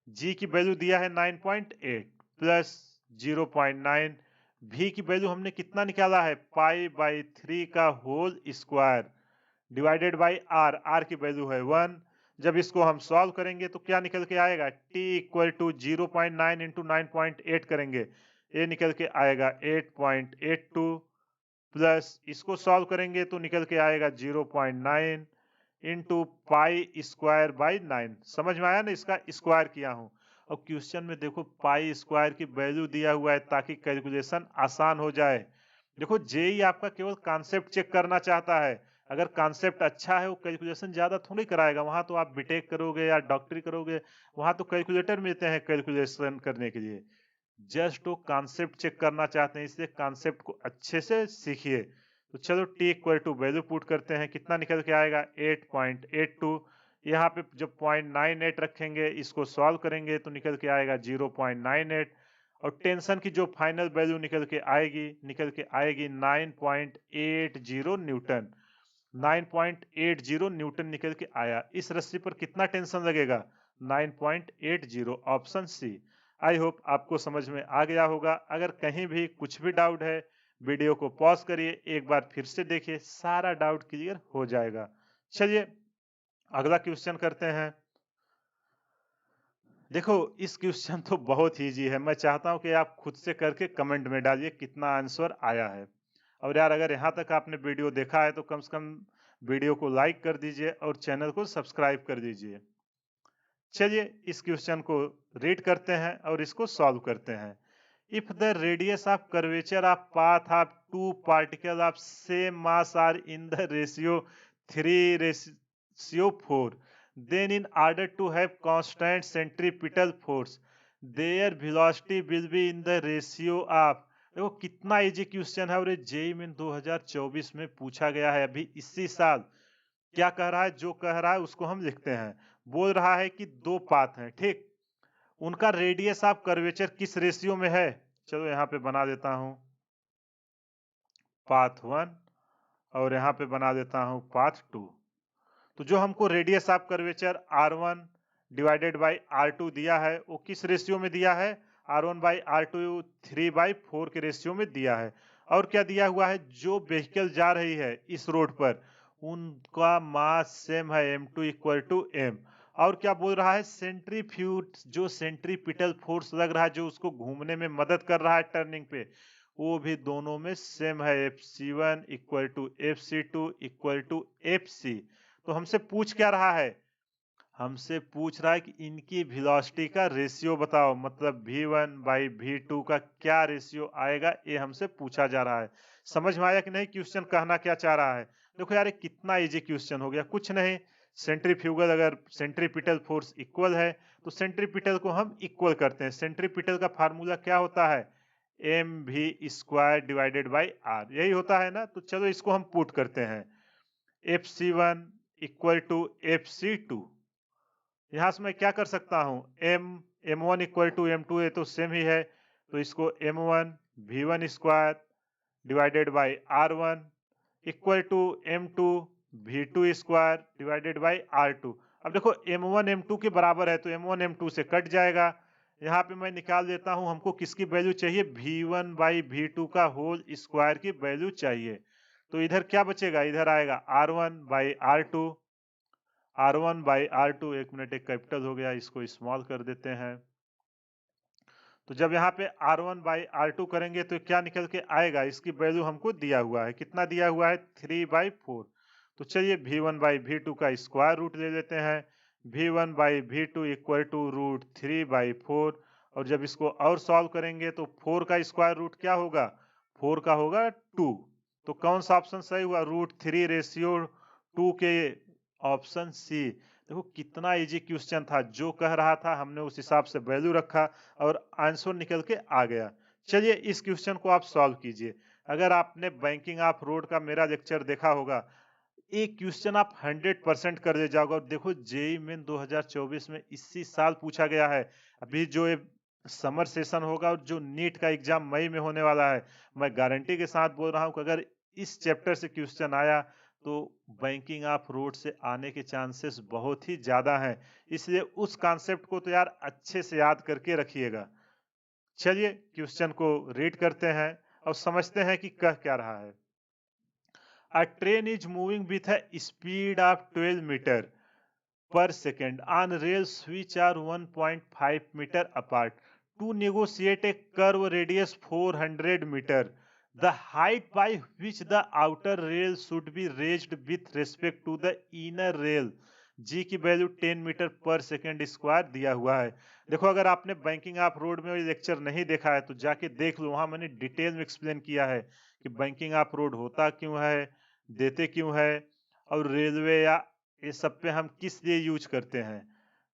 जी की वैल्यू दिया है 9.8 प्लस 0.9। भी की वैल्यू हमने कितना निकाला है? पाई बाई 3 का whole square divided by R. R की वैल्यू है 1। जब इसको हम सॉल्व करेंगे तो क्या निकल के आएगा? टी इक्वल टू 0.9 इंटू 9.8 करेंगे, ये निकल के आएगा 8.82, प्लस इसको सॉल्व करेंगे तो निकल के आएगा 0.9 इंटू पाई स्क्वायर बाई 9। समझ में आया ना, इसका स्क्वायर किया हूं। और क्वेश्चन में देखो पाई स्क्वायर की वैल्यू दिया हुआ है ताकि कैलकुलेशन आसान हो जाए। देखो जेई आपका केवल कॉन्सेप्ट चेक करना चाहता है। अगर कॉन्सेप्ट अच्छा है वो कैलकुलेशन ज्यादा थोड़ी कराएगा। वहां तो आप बीटेक करोगे या डॉक्टरी करोगे, वहां तो कैलकुलेटर मिलते हैं कैलकुलेशन करने के लिए। जस्ट वो कॉन्सेप्ट चेक करना चाहते हैं, इसलिए कॉन्सेप्ट को अच्छे से सीखिए। तो चलो T equal to value put करते हैं, कितना निकल के आएगा? 8.82। यहाँ पे जब 0.98 रखेंगे, इसको सॉल्व करेंगे तो निकल के आएगा 0.98, और टेंशन की जो फाइनल वैल्यू निकल के आएगी 9.80 न्यूटन। 9.80 न्यूटन निकल के आया। इस रस्सी पर कितना टेंशन लगेगा? 9.80, ऑप्शन सी। आई होप आपको समझ में आ गया होगा। अगर कहीं भी कुछ भी डाउट है, वीडियो को पॉज करिए, एक बार फिर से देखिए, सारा डाउट क्लियर हो जाएगा। चलिए अगला क्वेश्चन करते हैं। देखो इस क्वेश्चन तो बहुत इजी है, मैं चाहता हूं कि आप खुद से करके कमेंट में डालिए कितना आंसर आया है। और यार अगर यहाँ तक आपने वीडियो देखा है तो कम से कम वीडियो को लाइक कर दीजिए और चैनल को सब्सक्राइब कर दीजिए। चलिए इस क्वेश्चन को रीड करते हैं और इसको सॉल्व करते हैं। If the radius of curvature of path of two particle of same mass are in the ratio 3:4, then in order to have constant centripetal force their velocity will be in the ratio of। देखो कितना easy question है, और ये JEE main 2024 में पूछा गया है अभी इसी साल। क्या कह रहा है? जो कह रहा है उसको हम लिखते हैं। बोल रहा है कि दो पाथ हैं, ठीक। उनका रेडियस ऑफ कर्वेचर किस रेशियो में है? चलो यहाँ पे बना देता हूं पाथ 1, और यहाँ पे बना देता हूं पाथ 2। तो जो हमको radius of curvature R1 divided by R2 दिया है, वो किस रेशियो में दिया है? R1 बाई R2 3/4 के रेशियो में दिया है। और क्या दिया हुआ है? जो व्हीकल जा रही है इस रोड पर उनका मास सेम है, m2 इक्वल टू m। और क्या बोल रहा है? सेंट्रीफ्यूज, जो सेंट्रीपिटल फोर्स लग रहा है जो उसको घूमने में मदद कर रहा है टर्निंग पे, वो भी दोनों में सेम है, Fc1 equal to Fc2 equal to Fc। तो हमसे पूछ क्या रहा है? हमसे पूछ रहा है कि इनकी वेलोसिटी का रेशियो बताओ, मतलब v1 बाई v2 का क्या रेशियो आएगा, ये हमसे पूछा जा रहा है। समझ में आया कि नहीं क्वेश्चन कहना क्या चाह रहा है? देखो यार कितना इजी क्वेश्चन हो गया, कुछ नहीं। सेंट्रीफ्यूगल अगर सेंट्रीपिटल फोर्स इक्वल है तो सेंट्रीपिटल को हम इक्वल करते हैं। सेंट्रीपिटल का फार्मूला क्या होता है? M V square divided by R, यही होता है ना। तो चलो इसको हम पुट करते हैं, F C one equal to F C two. यहाँ से मैं क्या कर सकता हूँ, M one equal to M two, ये तो सेम ही है, तो इसको M one V one square divided by R one equal to M two V two square divided by R two. अब देखो एम वन एम टू के बराबर है, तो एम वन एम टू से कट जाएगा। यहाँ पे मैं निकाल देता हूँ, हमको किसकी वैल्यू चाहिए, V one by V two का होल स्क्वायर की वैल्यू चाहिए। तो इधर क्या बचेगा, इधर आएगा R one by R two, R one by R two, एक मिनट एक कैपिटल हो गया, इसको स्मॉल कर देते हैं। तो जब यहाँ पे R one by R two करेंगे तो क्या निकल के आएगा, इसकी वैल्यू हमको दिया हुआ है, कितना दिया हुआ है, 3/4। तो चलिए V one by V two का स्क्वायर रूट ले लेते हैं, V one by V two equal to root 3/4। और जब इसको और सॉल्व करेंगे तो 4 का स्क्वायर रूट क्या होगा, 4 का होगा 2। तो कौन सा ऑप्शन सही हुआ, √3/2 के ऑप्शन सी। देखो कितना इजी क्वेश्चन था, जो कह रहा था हमने उस हिसाब से वैल्यू रखा और आंसर निकल के आ गया। चलिए इस क्वेश्चन को आप सॉल्व कीजिए। अगर आपने बैंकिंग ऑफ रोड का मेरा लेक्चर देखा होगा, एक क्वेश्चन आप 100% कर ले जाओगे। और देखो जेईई मेन 2024 में इसी साल पूछा गया है। अभी जो ये समर सेशन होगा और जो नीट का एग्जाम मई में होने वाला है, मैं गारंटी के साथ बोल रहा हूँ कि अगर इस चैप्टर से क्वेश्चन आया तो बैंकिंग ऑफ रोड से आने के चांसेस बहुत ही ज्यादा हैं। इसलिए उस कॉन्सेप्ट को तो यार अच्छे से याद करके रखिएगा। चलिए क्वेश्चन को रीड करते हैं और समझते हैं कि कह क्या रहा है। A train is moving with a speed of 12 meter per second on rails which are 1.5 meter apart. To negotiate a curve radius 400 meter, the height by which the outer rail should be raised with respect to the inner rail, जी की value 10 metre पर second square दिया हुआ है। देखो अगर आपने banking of road में lecture नहीं देखा है तो जाके देख लो, वहां मैंने डिटेल में एक्सप्लेन किया है कि बैंकिंग ऑफ रोड होता क्यों है, देते क्यों है, और रेलवे या ये सब पे हम किस लिए यूज करते हैं।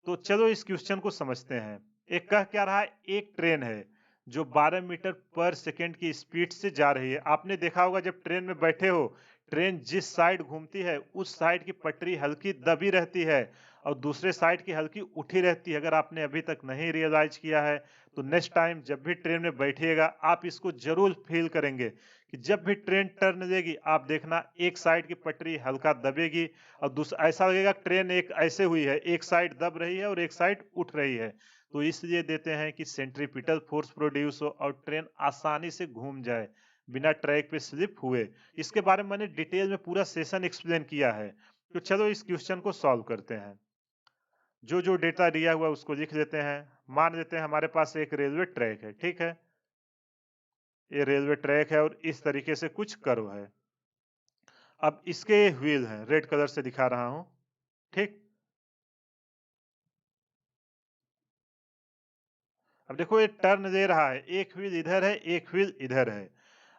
तो चलो इस क्वेश्चन को समझते हैं। एक कह क्या रहा है, एक ट्रेन है जो 12 मीटर पर सेकेंड की स्पीड से जा रही है। आपने देखा होगा जब ट्रेन में बैठे हो, ट्रेन जिस साइड घूमती है उस साइड की पटरी हल्की दबी रहती है और दूसरे साइड की हल्की उठी रहती है। अगर आपने अभी तक नहीं रियलाइज किया है तो नेक्स्ट टाइम जब भी ट्रेन में बैठिएगा आप इसको जरूर फील करेंगे कि जब भी ट्रेन टर्न लेगी आप देखना एक साइड की पटरी हल्का दबेगी और दूसरा ऐसा लगेगा ट्रेन एक ऐसे हुई है, एक साइड दब रही है और एक साइड उठ रही है। तो इसलिए देते हैं कि सेंट्रीपिटल फोर्स प्रोड्यूस हो और ट्रेन आसानी से घूम जाए बिना ट्रैक पे स्लिप हुए। इसके बारे में मैंने डिटेल में पूरा सेशन एक्सप्लेन किया है। तो चलो इस क्वेश्चन को सॉल्व करते हैं। जो जो डेटा दिया हुआ है उसको लिख लेते हैं। मान लेते हैं हमारे पास एक रेलवे ट्रैक है, ठीक है, ये रेलवे ट्रैक है और इस तरीके से कुछ कर्व है। अब इसके व्हील हैं, रेड कलर से दिखा रहा हूं, ठीक। अब देखो ये टर्न दे रहा है, एक व्हील इधर है एक व्हील इधर है।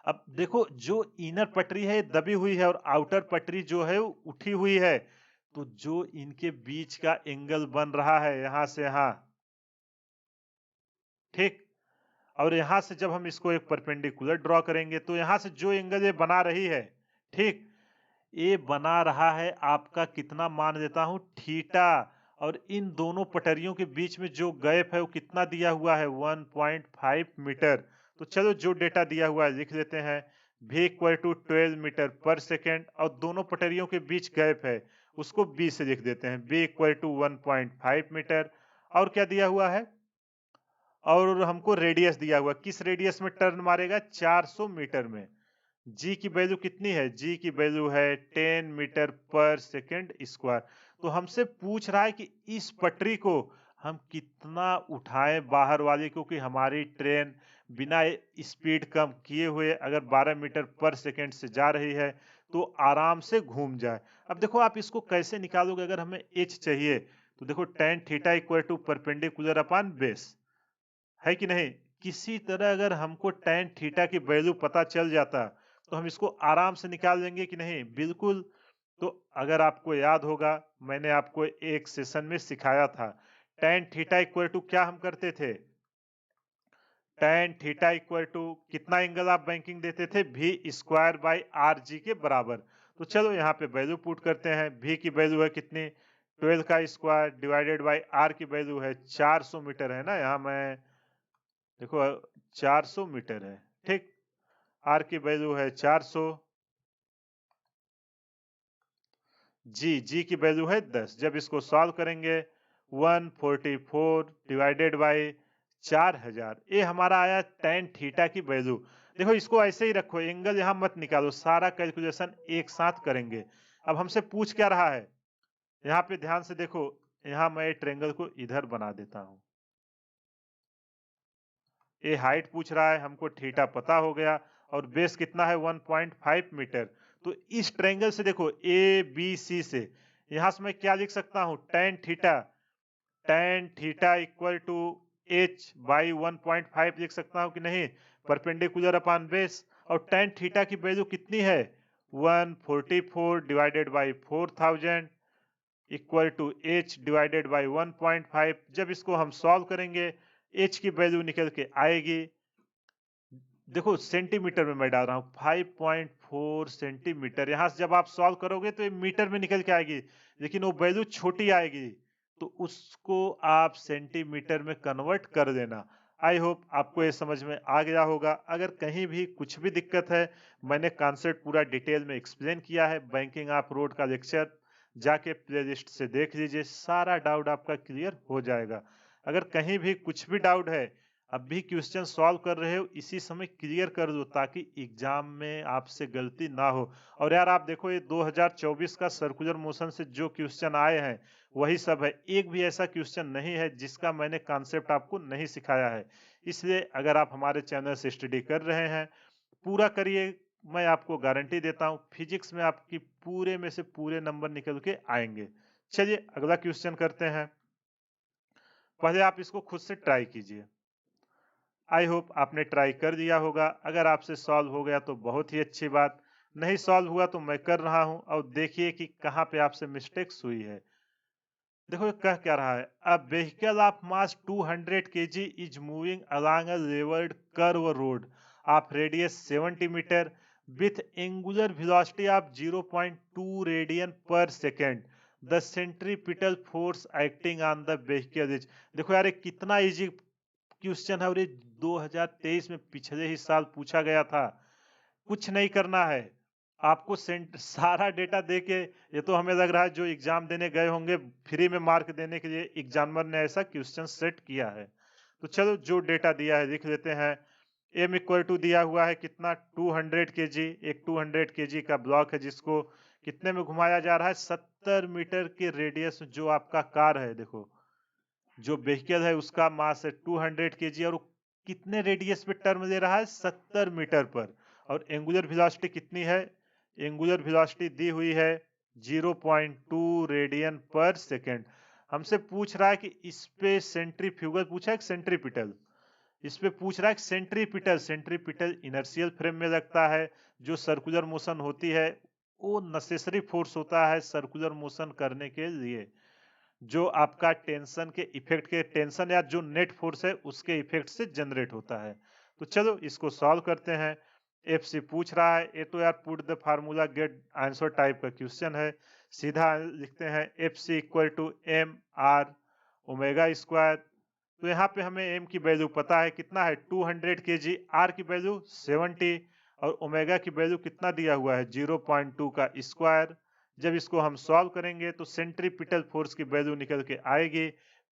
अब देखो जो इनर पटरी है दबी हुई है और आउटर पटरी जो है वो उठी हुई है। तो जो इनके बीच का एंगल बन रहा है यहां से यहां, ठीक, और यहां से जब हम इसको एक परपेंडिकुलर ड्रॉ करेंगे तो यहां से जो एंगल ये बना रही है, ठीक, ये बना रहा है आपका, कितना मान लेता हूं, थीटा। और इन दोनों पटरियों के बीच में जो गैप है वो कितना दिया हुआ है, 1.5 मीटर। तो चलो जो डेटा दिया हुआ है लिख लेते हैं, v इक्वल टू 12 मीटर पर सेकेंड और दोनों पटरियों के बीच गैप है उसको b से लिख देते हैं, v इक्वल टू 1.5 मीटर। और क्या दिया हुआ है, और हमको रेडियस दिया हुआ, किस रेडियस में टर्न मारेगा, 400 मीटर में। जी की वैल्यू कितनी है, जी की वैल्यू है 10 मीटर पर सेकेंड स्क्वायर। तो हमसे पूछ रहा है कि इस पटरी को हम कितना उठाएं बाहर वाली, क्योंकि हमारी ट्रेन बिना स्पीड कम किए हुए अगर 12 मीटर पर सेकेंड से जा रही है तो आराम से घूम जाए। अब देखो आप इसको कैसे निकालोगे, अगर हमें एच चाहिए तो देखो tan theta equal to perpendicular upon base, है कि नहीं। किसी तरह अगर हमको tan थीटा की वैल्यू पता चल जाता तो हम इसको आराम से निकाल लेंगे कि नहीं, बिल्कुल। तो अगर आपको याद होगा मैंने आपको एक सेशन में सिखाया था tan थीटा इक्वल टू क्या हम करते थे, tan थीटा इक्वल टू कितना एंगल आप बैंकिंग देते थे, v square by R G के बराबर। तो चलो यहाँ पे वैल्यू पुट करते हैं। v की वैल्यू है कितनी, 12 का स्क्वायर डिवाइडेड बाई r की वैल्यू है 400 मीटर है ना, यहाँ मैं देखो 400 मीटर है, ठीक। r की वैल्यू है 400, जी की वैल्यू है 10। जब इसको सॉल्व करेंगे 144 डिवाइडेड बाई 4000, ये हमारा आया tan थीटा की वैल्यू। देखो इसको ऐसे ही रखो, एंगल यहाँ मत निकालो, सारा कैलकुलेशन एक साथ करेंगे। अब हमसे पूछ क्या रहा है, यहाँ पे ध्यान से देखो, यहाँ मैं ट्रेंगल को इधर बना देता हूँ। ये हाइट पूछ रहा है, हमको थीटा पता हो गया और बेस कितना है 1.5 मीटर। तो इस ट्रायंगल से देखो ए बी सी से, यहां से मैं क्या लिख सकता हूं, tan theta equal to h by 1.5 लिख सकता हूं कि नहीं, परपेंडिकुलर अपॉन बेस। और tan थीटा की वैल्यू कितनी है 144 divided by 4000 equal to h divided by 1.5। जब इसको हम सॉल्व करेंगे h की वैल्यू निकल के आएगी, देखो सेंटीमीटर में मैं डाल रहा हूँ 5.4 सेंटीमीटर। यहां से जब आप सॉल्व करोगे तो ये मीटर में निकल के आएगी, लेकिन वो वैल्यू छोटी आएगी, तो उसको आप सेंटीमीटर में कन्वर्ट कर देना। आई होप आपको ये समझ में आ गया होगा। अगर कहीं भी कुछ भी दिक्कत है, मैंने कॉन्सेप्ट पूरा डिटेल में एक्सप्लेन किया है, बैंकिंग आप रोड का लेक्चर जाके प्लेलिस्ट से देख लीजिए, सारा डाउट आपका क्लियर हो जाएगा। अगर कहीं भी कुछ भी डाउट है, अब भी क्वेश्चन सॉल्व कर रहे हो, इसी समय क्लियर कर दो ताकि एग्जाम में आपसे गलती ना हो। और यार आप देखो, ये 2024 का सर्कुलर मोशन से जो क्वेश्चन आए हैं वही सब है, एक भी ऐसा क्वेश्चन नहीं है जिसका मैंने कॉन्सेप्ट आपको नहीं सिखाया है। इसलिए अगर आप हमारे चैनल से स्टडी कर रहे हैं, पूरा करिए, मैं आपको गारंटी देता हूँ फिजिक्स में आपकी पूरे में से पूरे नंबर निकल के आएंगे। चलिए अगला क्वेश्चन करते हैं। पहले आप इसको खुद से ट्राई कीजिए। आई होप आपने ट्राई कर दिया होगा। अगर आपसे सॉल्व हो गया तो बहुत ही अच्छी बात, नहीं सॉल्व हुआ तो मैं कर रहा हूं और देखिए कि कहां पे आपसे मिस्टेक्स हुई है। देखो ये कह क्या रहा है, a vehicle of mass 200 kg is moving along a levelled curve road of radius 70 metre with angular velocity of 0.2 radian per second. The centripetal force acting on the vehicle is. देखो यार ये कितना इजी क्वेश्चन है और ये 2023 में पिछले ही साल पूछा गया था। कुछ नहीं करना है आपको, सारा डेटा देके, ये तो हमें लग रहा है जो एग्जाम देने गए होंगे फ्री में मार्क देने के लिए एग्जामिनर ने ऐसा क्वेश्चन सेट किया है। तो चलो जो डेटा दिया है लिख लेते हैं। एम इक्वल टू दिया हुआ है कितना 200 kg, एक 200 kg का ब्लॉक है जिसको कितने में घुमाया जा रहा है 70 मीटर के रेडियस। जो आपका कार है, देखो जो व्हीकल है उसका मास है 200 kg और कितने रेडियस पे टर्न ले रहा है 70 मीटर पर। और एंगुलर वेलोसिटी कितनी है, एंगुलर वेलोसिटी दी हुई है 0.2 रेडियन पर सेकेंड। हमसे पूछ रहा है कि इस पे सेंट्रीफ्यूगल पूछा है कि सेंट्रीपिटल, इस पे पूछ रहा है कि सेंट्रीपिटल, सेंट्रीपिटल इनर्शियल फ्रेम में लगता है। जो सर्कुलर मोशन होती है वो नेसेसरी फोर्स होता है सर्कुलर मोशन करने के लिए, जो आपका टेंशन के इफेक्ट के, टेंशन या जो नेट फोर्स है उसके इफेक्ट से जनरेट होता है। तो चलो इसको सॉल्व करते हैं। एफ सी पूछ रहा है, ये तो यार put the formula get answer type का क्वेश्चन है। सीधा लिखते हैं F C equal to M R omega square. तो यहाँ पे हमें एम की वैल्यू पता है कितना है 200 kg, आर की वैल्यू 70 और ओमेगा की वैल्यू कितना दिया हुआ है 0.2 का स्क्वायर। जब इसको हम सॉल्व करेंगे तो सेंट्रीपिटल फोर्स की वैल्यू निकल के आएगी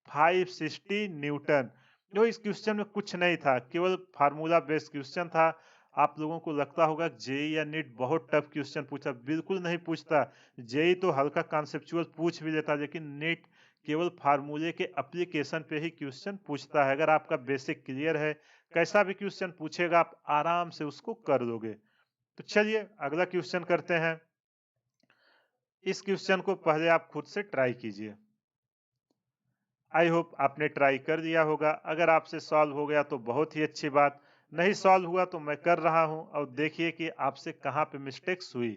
560 न्यूटन। जो इस क्वेश्चन में कुछ नहीं था, केवल फार्मूला बेस्ड क्वेश्चन था। आप लोगों को लगता होगा जेई या नीट बहुत टफ क्वेश्चन पूछा, बिल्कुल नहीं पूछता। जेई तो हल्का कॉन्सेप्चुअल पूछ भी लेता, लेकिन नीट केवल फार्मूले के एप्लीकेशन पे ही क्वेश्चन पूछता है। अगर आपका बेसिक क्लियर है, कैसा भी क्वेश्चन पूछेगा आप आराम से उसको कर दोगे। तो चलिए अगला क्वेश्चन करते हैं। इस क्वेश्चन को पहले आप खुद से ट्राई कीजिए। आई होप आपने ट्राई कर दिया होगा। अगर आपसे सॉल्व हो गया तो बहुत ही अच्छी बात, नहीं सॉल्व हुआ तो मैं कर रहा हूं और देखिए कि आपसे कहां पे मिस्टेक्स हुई।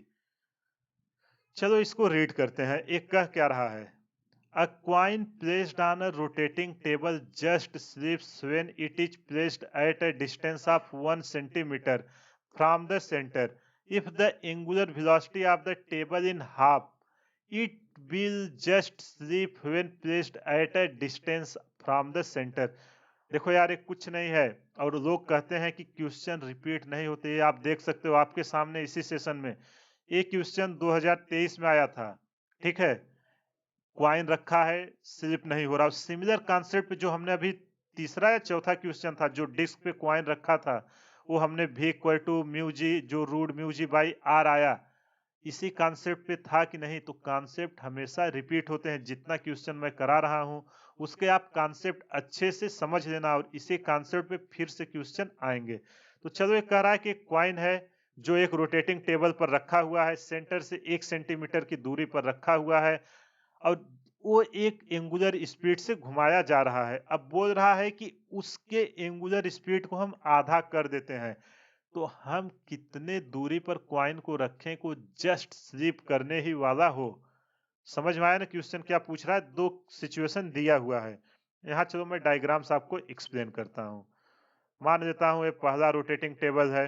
चलो इसको रीड करते हैं, एक कह क्या रहा है, A coin placed on a rotating table just slips when it is placed at a distance of 1 centimeter from the center. If the angular velocity of the table in half, it will just slip when placed at a distance from the center. देखो यार ये कुछ नहीं है और लोग कहते हैं कि क्वेश्चन रिपीट नहीं होते। ये आप देख सकते हो आपके सामने इसी सेशन में ये क्वेश्चन 2023 में आया था। ठीक है, क्वाइन रखा है, स्लिप नहीं हो रहा। सिमिलर कॉन्सेप्ट जो हमने अभी तीसरा या चौथा क्वेश्चन था जो डिस्क पे क्वाइन रखा था, वो हमने v equal to mu G जो root mu G by R आया, इसी कॉन्सेप्ट पे था कि नहीं। तो कॉन्सेप्ट हमेशा रिपीट होते हैं। जितना क्वेश्चन मैं करा रहा हूं उसके आप कॉन्सेप्ट अच्छे से समझ लेना और इसी कॉन्सेप्ट पे फिर से क्वेश्चन आएंगे। तो चलो, ये कह रहा है कि क्वाइन है जो एक रोटेटिंग टेबल पर रखा हुआ है, सेंटर से 1 सेंटीमीटर की दूरी पर रखा हुआ है और वो एक एंगुलर स्पीड से घुमाया जा रहा है। अब बोल रहा है कि उसके एंगुलर स्पीड को हम आधा कर देते हैं, तो हम कितने दूरी पर क्वाइन को रखें को जस्ट स्लिप करने ही वाला हो। समझ में आया ना क्वेश्चन क्या पूछ रहा है? दो सिचुएशन दिया हुआ है। यहाँ चलो मैं डायग्राम्स आपको एक्सप्लेन करता हूँ। मान लेता हूँ ये पहला रोटेटिंग टेबल है,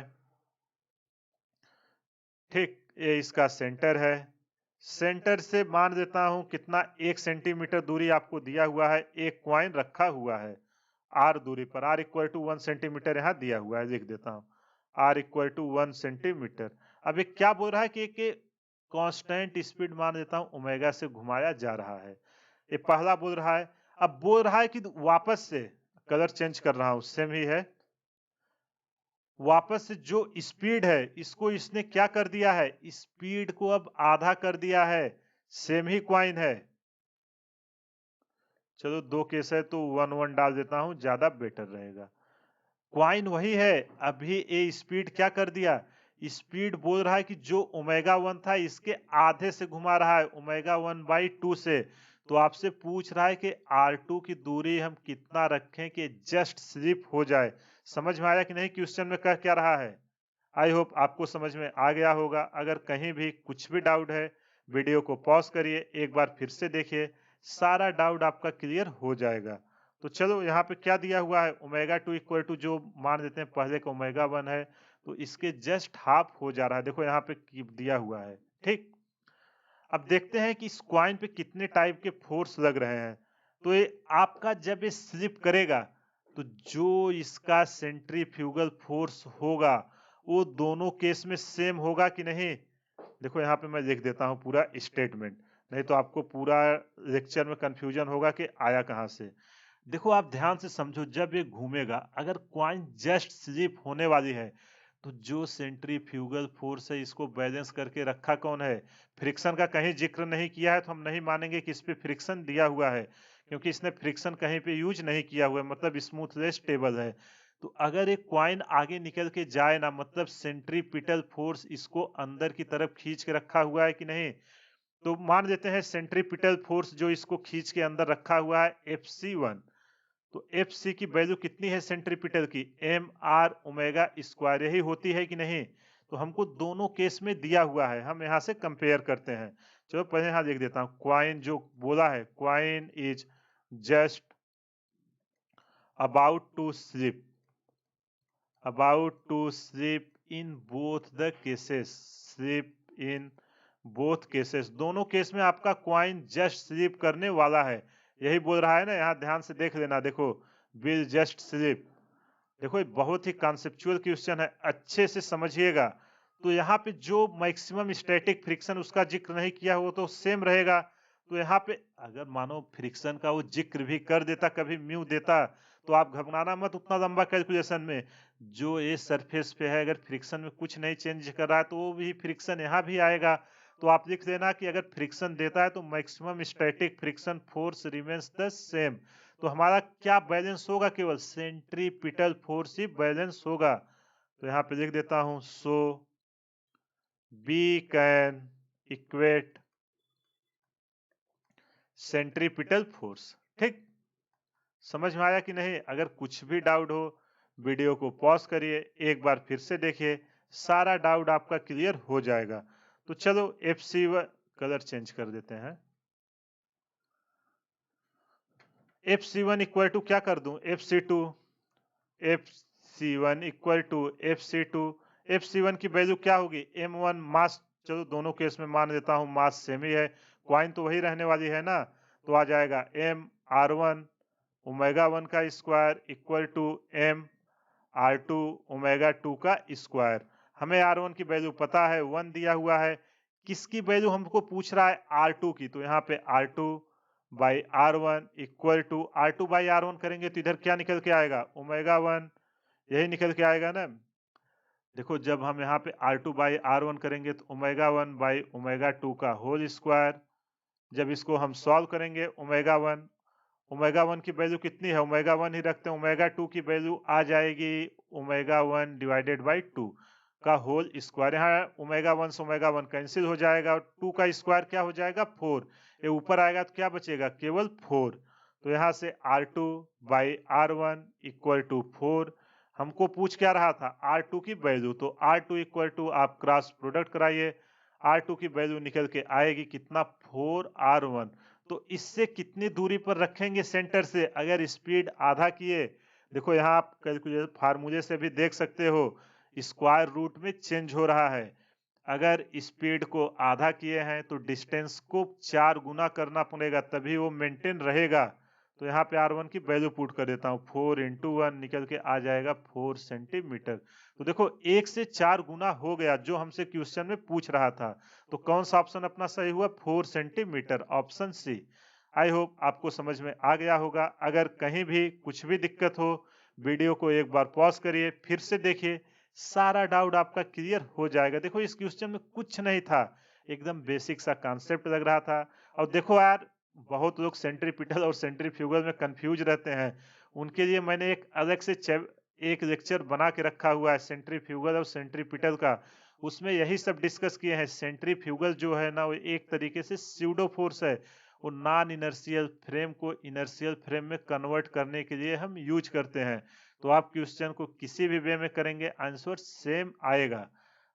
ठीक, ये इसका सेंटर है। सेंटर से मान देता हूं कितना 1 सेंटीमीटर दूरी आपको दिया हुआ है, एक क्वाइन रखा हुआ है आर दूरी पर। आर इक्वल टू 1 सेंटीमीटर यहाँ दिया हुआ है, लिख देता हूं आर इक्वल टू 1 सेंटीमीटर। अब ये क्या बोल रहा है कि कांस्टेंट स्पीड मान देता हूं ओमेगा से घुमाया जा रहा है। ये पहला बोल रहा है। अब बोल रहा है कि वापस से कलर चेंज कर रहा हूं, सेम ही है। वापस से जो स्पीड है इसको इसने क्या कर दिया है, स्पीड को अब आधा कर दिया है। सेम ही क्वाइन है। चलो दो केस है तो 1 1 डाल देता हूं, ज्यादा बेटर रहेगा। क्वाइन वही है, अभी ये स्पीड क्या कर दिया, स्पीड बोल रहा है कि जो ओमेगा 1 था इसके आधे से घुमा रहा है, ओमेगा 1/2 से। तो आपसे पूछ रहा है कि R2 की दूरी हम कितना रखें कि जस्ट स्लिप हो जाए। समझ में आया कि नहीं क्वेश्चन में कह क्या रहा है? आई होप आपको समझ में आ गया होगा। अगर कहीं भी कुछ भी डाउट है, वीडियो को पॉज करिए, एक बार फिर से देखिए, सारा डाउट आपका क्लियर हो जाएगा। तो चलो यहाँ पे क्या दिया हुआ है, ओमेगा 2 इक्वल टू जो मान देते हैं पहले का ओमेगा 1 है, तो इसके जस्ट हाफ हो जा रहा है। देखो यहाँ पे दिया हुआ है, ठीक। अब देखते हैं कि इस क्वाइन पे कितने टाइप के फोर्स लग रहे हैं। तो ये आपका जब ये स्लिप करेगा तो जो इसका सेंट्रीफ्यूगल फोर्स होगा वो दोनों केस में सेम होगा कि नहीं। देखो यहाँ पे मैं लिख देता हूँ पूरा स्टेटमेंट, नहीं तो आपको पूरा लेक्चर में कंफ्यूजन होगा कि आया कहाँ से। देखो आप ध्यान से समझो, जब ये घूमेगा अगर क्वाइन जस्ट स्लिप होने वाली है तो जो सेंट्रीफ्यूगल फोर्स है इसको बैलेंस करके रखा कौन है, फ्रिक्शन का कहीं जिक्र नहीं किया है तो हम नहीं मानेंगे कि इस पे फ्रिक्शन दिया हुआ है, क्योंकि इसने फ्रिक्शन कहीं पे यूज नहीं किया हुआ है, मतलब स्मूथलेस टेबल है। तो अगर एक क्वाइन आगे निकल के जाए ना, मतलब सेंट्रीपिटल फोर्स इसको अंदर की तरफ खींच के रखा हुआ है कि नहीं। तो मान लेते हैं सेंट्रीपिटल फोर्स जो इसको खींच के अंदर रखा हुआ है FC1। तो एफ सी की वैल्यू कितनी है सेंट्रीपिटल की, एम आर ओमेगा स्क्वायर, यही होती है कि नहीं। तो हमको दोनों केस में दिया हुआ है, हम यहाँ से कंपेयर करते हैं। चलो पहले यहाँ लिख देता हूँ, क्वाइन जो बोला है, coin is just about to slip, about to slip in both the cases, slip in both cases, दोनों केस में आपका क्वाइन जस्ट स्लिप करने वाला है। यही बोल रहा है ना, यहाँ ध्यान से देख लेना। देखो, विल जस्ट स्लिप, देखो ये बहुत ही कॉन्सेप्चुअल क्वेश्चन है, अच्छे से समझिएगा। तो यहाँ पे जो मैक्सिमम स्टैटिक फ्रिक्शन उसका जिक्र नहीं किया हुआ तो सेम रहेगा। तो यहाँ पे अगर मानो फ्रिक्शन का वो जिक्र भी कर देता, कभी म्यू देता, तो आप घबराना मत उतना लंबा कैलकुलेशन में। जो ये सरफेस पे है अगर फ्रिक्शन में कुछ नहीं चेंज कर रहा है तो वो भी फ्रिक्शन यहाँ भी आएगा। तो आप लिख देना कि अगर फ्रिक्शन देता है तो maximum static friction force remains the same. तो हमारा क्या बैलेंस होगा, केवल सेंट्रीपिटल फोर्स ही बैलेंस होगा। तो यहाँ पे लिख देता हूं, so we can equate centripetal force. ठीक, समझ में आया कि नहीं? अगर कुछ भी डाउट हो वीडियो को पॉज करिए, एक बार फिर से देखिए, सारा डाउट आपका क्लियर हो जाएगा। तो चलो FC कलर चेंज कर देते हैं। FC1 इक्वल टू क्या कर दूं, FC2, FC1 equal to FC2। FC1 की वैल्यू क्या होगी, M1 मास, चलो दोनों केस में मान देता हूं मास सेम ही है, क्वाइन तो वही रहने वाली है ना, तो आ जाएगा M(R1) ओमेगा 1 का square equal to M(R2) omega 2 का स्क्वायर। हमें R1 की वैल्यू पता है, 1 दिया हुआ है। किसकी वैल्यू हमको पूछ रहा है, R2 की, तो यहाँ पे R2 by R1 equal to R2 by R1 करेंगे तो इधर क्या निकल के आएगा, ओमेगा 1, यही निकल के आएगा ना। देखो जब हम यहाँ पे R2 बाई R1 करेंगे तो ओमेगा 1 बाई ओमेगा 2 का होल स्क्वायर। जब इसको हम सॉल्व करेंगे ओमेगा 1 की वैल्यू कितनी है, ओमेगा 1 ही रखते हैं, ओमेगा 2 की वैल्यू आ जाएगी ओमेगा 1 डिवाइडेड बाई 2 का होल स्क्वायर। यहाँ ओमेगा 1 से ओमेगा 1 कैंसिल हो जाएगा और 2 का स्क्वायर क्या हो जाएगा, 4। ये ऊपर आएगा तो क्या बचेगा, केवल 4। तो यहाँ से R2 by R1 equal to 4। हमको पूछ क्या रहा था, R2 की वैल्यू, तो R2 इक्वल टू आप क्रॉस प्रोडक्ट कराइए, R2 की वैल्यू निकल के आएगी कितना, 4R1। तो इससे कितनी दूरी पर रखेंगे सेंटर से, अगर स्पीड आधा किए, देखो यहाँ आप कैलकुलेटर फार्मूले से भी देख सकते हो, स्क्वायर रूट में चेंज हो रहा है। अगर स्पीड को आधा किए हैं तो डिस्टेंस को 4 गुना करना पड़ेगा, तभी वो मेंटेन रहेगा। तो यहाँ पे R1 की वैल्यू पुट कर देता हूँ, 4 इंटू 1 निकल के आ जाएगा 4 सेंटीमीटर। तो देखो 1 से 4 गुना हो गया जो हमसे क्वेश्चन में पूछ रहा था। तो कौन सा ऑप्शन अपना सही हुआ, 4 centimetre, option C. I hope आपको समझ में आ गया होगा। अगर कहीं भी कुछ भी दिक्कत हो, वीडियो को एक बार पॉज करिए, फिर से देखिए, सारा डाउट आपका क्लियर हो जाएगा। देखो इस क्वेश्चन में कुछ नहीं था, एकदम बेसिक सा कॉन्सेप्ट लग रहा था। और देखो यार, बहुत लोग सेंट्रीपिटल और सेंट्रीफ्यूगल में कंफ्यूज रहते हैं, उनके लिए मैंने एक अलग से एक लेक्चर बना के रखा हुआ है सेंट्रीफ्यूगल और सेंट्रीपिटल का। उसमें यही सब डिस्कस किए हैं। सेंट्रीफ्यूगल जो है ना, वो एक तरीके से स्यूडो फोर्स है, वो नॉन इनर्शियल फ्रेम को इनर्शियल फ्रेम में कन्वर्ट करने के लिए हम यूज करते हैं। तो आप क्वेश्चन को किसी भी वे में करेंगे, आंसर सेम आएगा।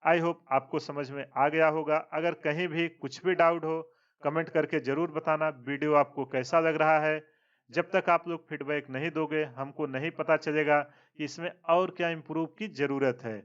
आई होप आपको समझ में आ गया होगा। अगर कहीं भी कुछ भी डाउट हो, कमेंट करके जरूर बताना। वीडियो आपको कैसा लग रहा है, जब तक आप लोग फीडबैक नहीं दोगे, हमको नहीं पता चलेगा कि इसमें और क्या इम्प्रूव की जरूरत है।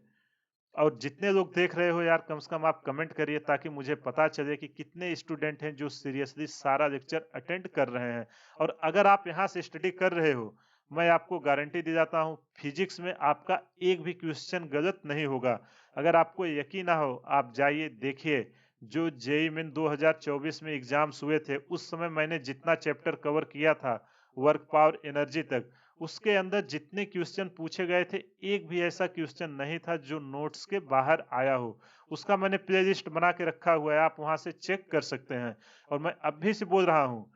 और जितने लोग देख रहे हो यार, कम से कम आप कमेंट करिए, ताकि मुझे पता चले कि कितने स्टूडेंट हैं जो सीरियसली सारा लेक्चर अटेंड कर रहे हैं। और अगर आप यहाँ से स्टडी कर रहे हो, मैं आपको गारंटी दे जाता हूँ, फिजिक्स में आपका एक भी क्वेश्चन गलत नहीं होगा। अगर आपको यकीन ना हो, आप जाइए देखिए, जो जेईई मेन 2024 में एग्जाम्स हुए थे, उस समय मैंने जितना चैप्टर कवर किया था, वर्क पावर एनर्जी तक, उसके अंदर जितने क्वेश्चन पूछे गए थे, एक भी ऐसा क्वेश्चन नहीं था जो नोट्स के बाहर आया हो। उसका मैंने प्लेलिस्ट बना के रखा हुआ है, आप वहां से चेक कर सकते हैं। और मैं अभी से बोल रहा हूँ,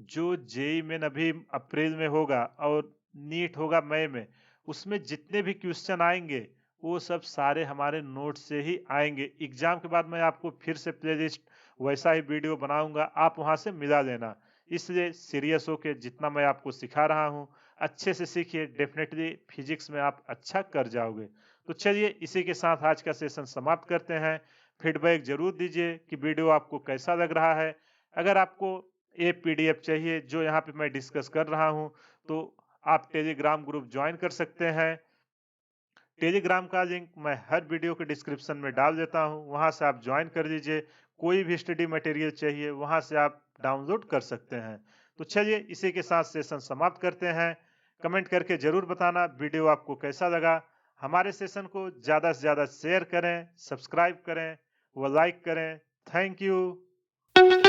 जो जेईई मेन अभी अप्रैल में होगा और नीट होगा मई में, उसमें जितने भी क्वेश्चन आएंगे, वो सब सारे हमारे नोट से ही आएंगे। एग्जाम के बाद मैं आपको फिर से प्लेलिस्ट वैसा ही वीडियो बनाऊंगा, आप वहां से मिला लेना। इसलिए सीरियस होके जितना मैं आपको सिखा रहा हूँ, अच्छे से सीखिए, डेफिनेटली फिजिक्स में आप अच्छा कर जाओगे। तो चलिए, इसी के साथ आज का सेशन समाप्त करते हैं। फीडबैक जरूर दीजिए कि वीडियो आपको कैसा लग रहा है। अगर आपको ये पीडीएफ चाहिए जो यहाँ पे मैं डिस्कस कर रहा हूँ, तो आप टेलीग्राम ग्रुप ज्वाइन कर सकते हैं। टेलीग्राम का लिंक मैं हर वीडियो के डिस्क्रिप्शन में डाल देता हूँ, वहां से आप ज्वाइन कर लीजिए। कोई भी स्टडी मटेरियल चाहिए, वहां से आप डाउनलोड कर सकते हैं। तो चलिए, इसी के साथ सेशन समाप्त करते हैं। कमेंट करके जरूर बताना वीडियो आपको कैसा लगा। हमारे सेशन को ज़्यादा से ज़्यादा शेयर करें, सब्सक्राइब करें व लाइक करें। Thank you.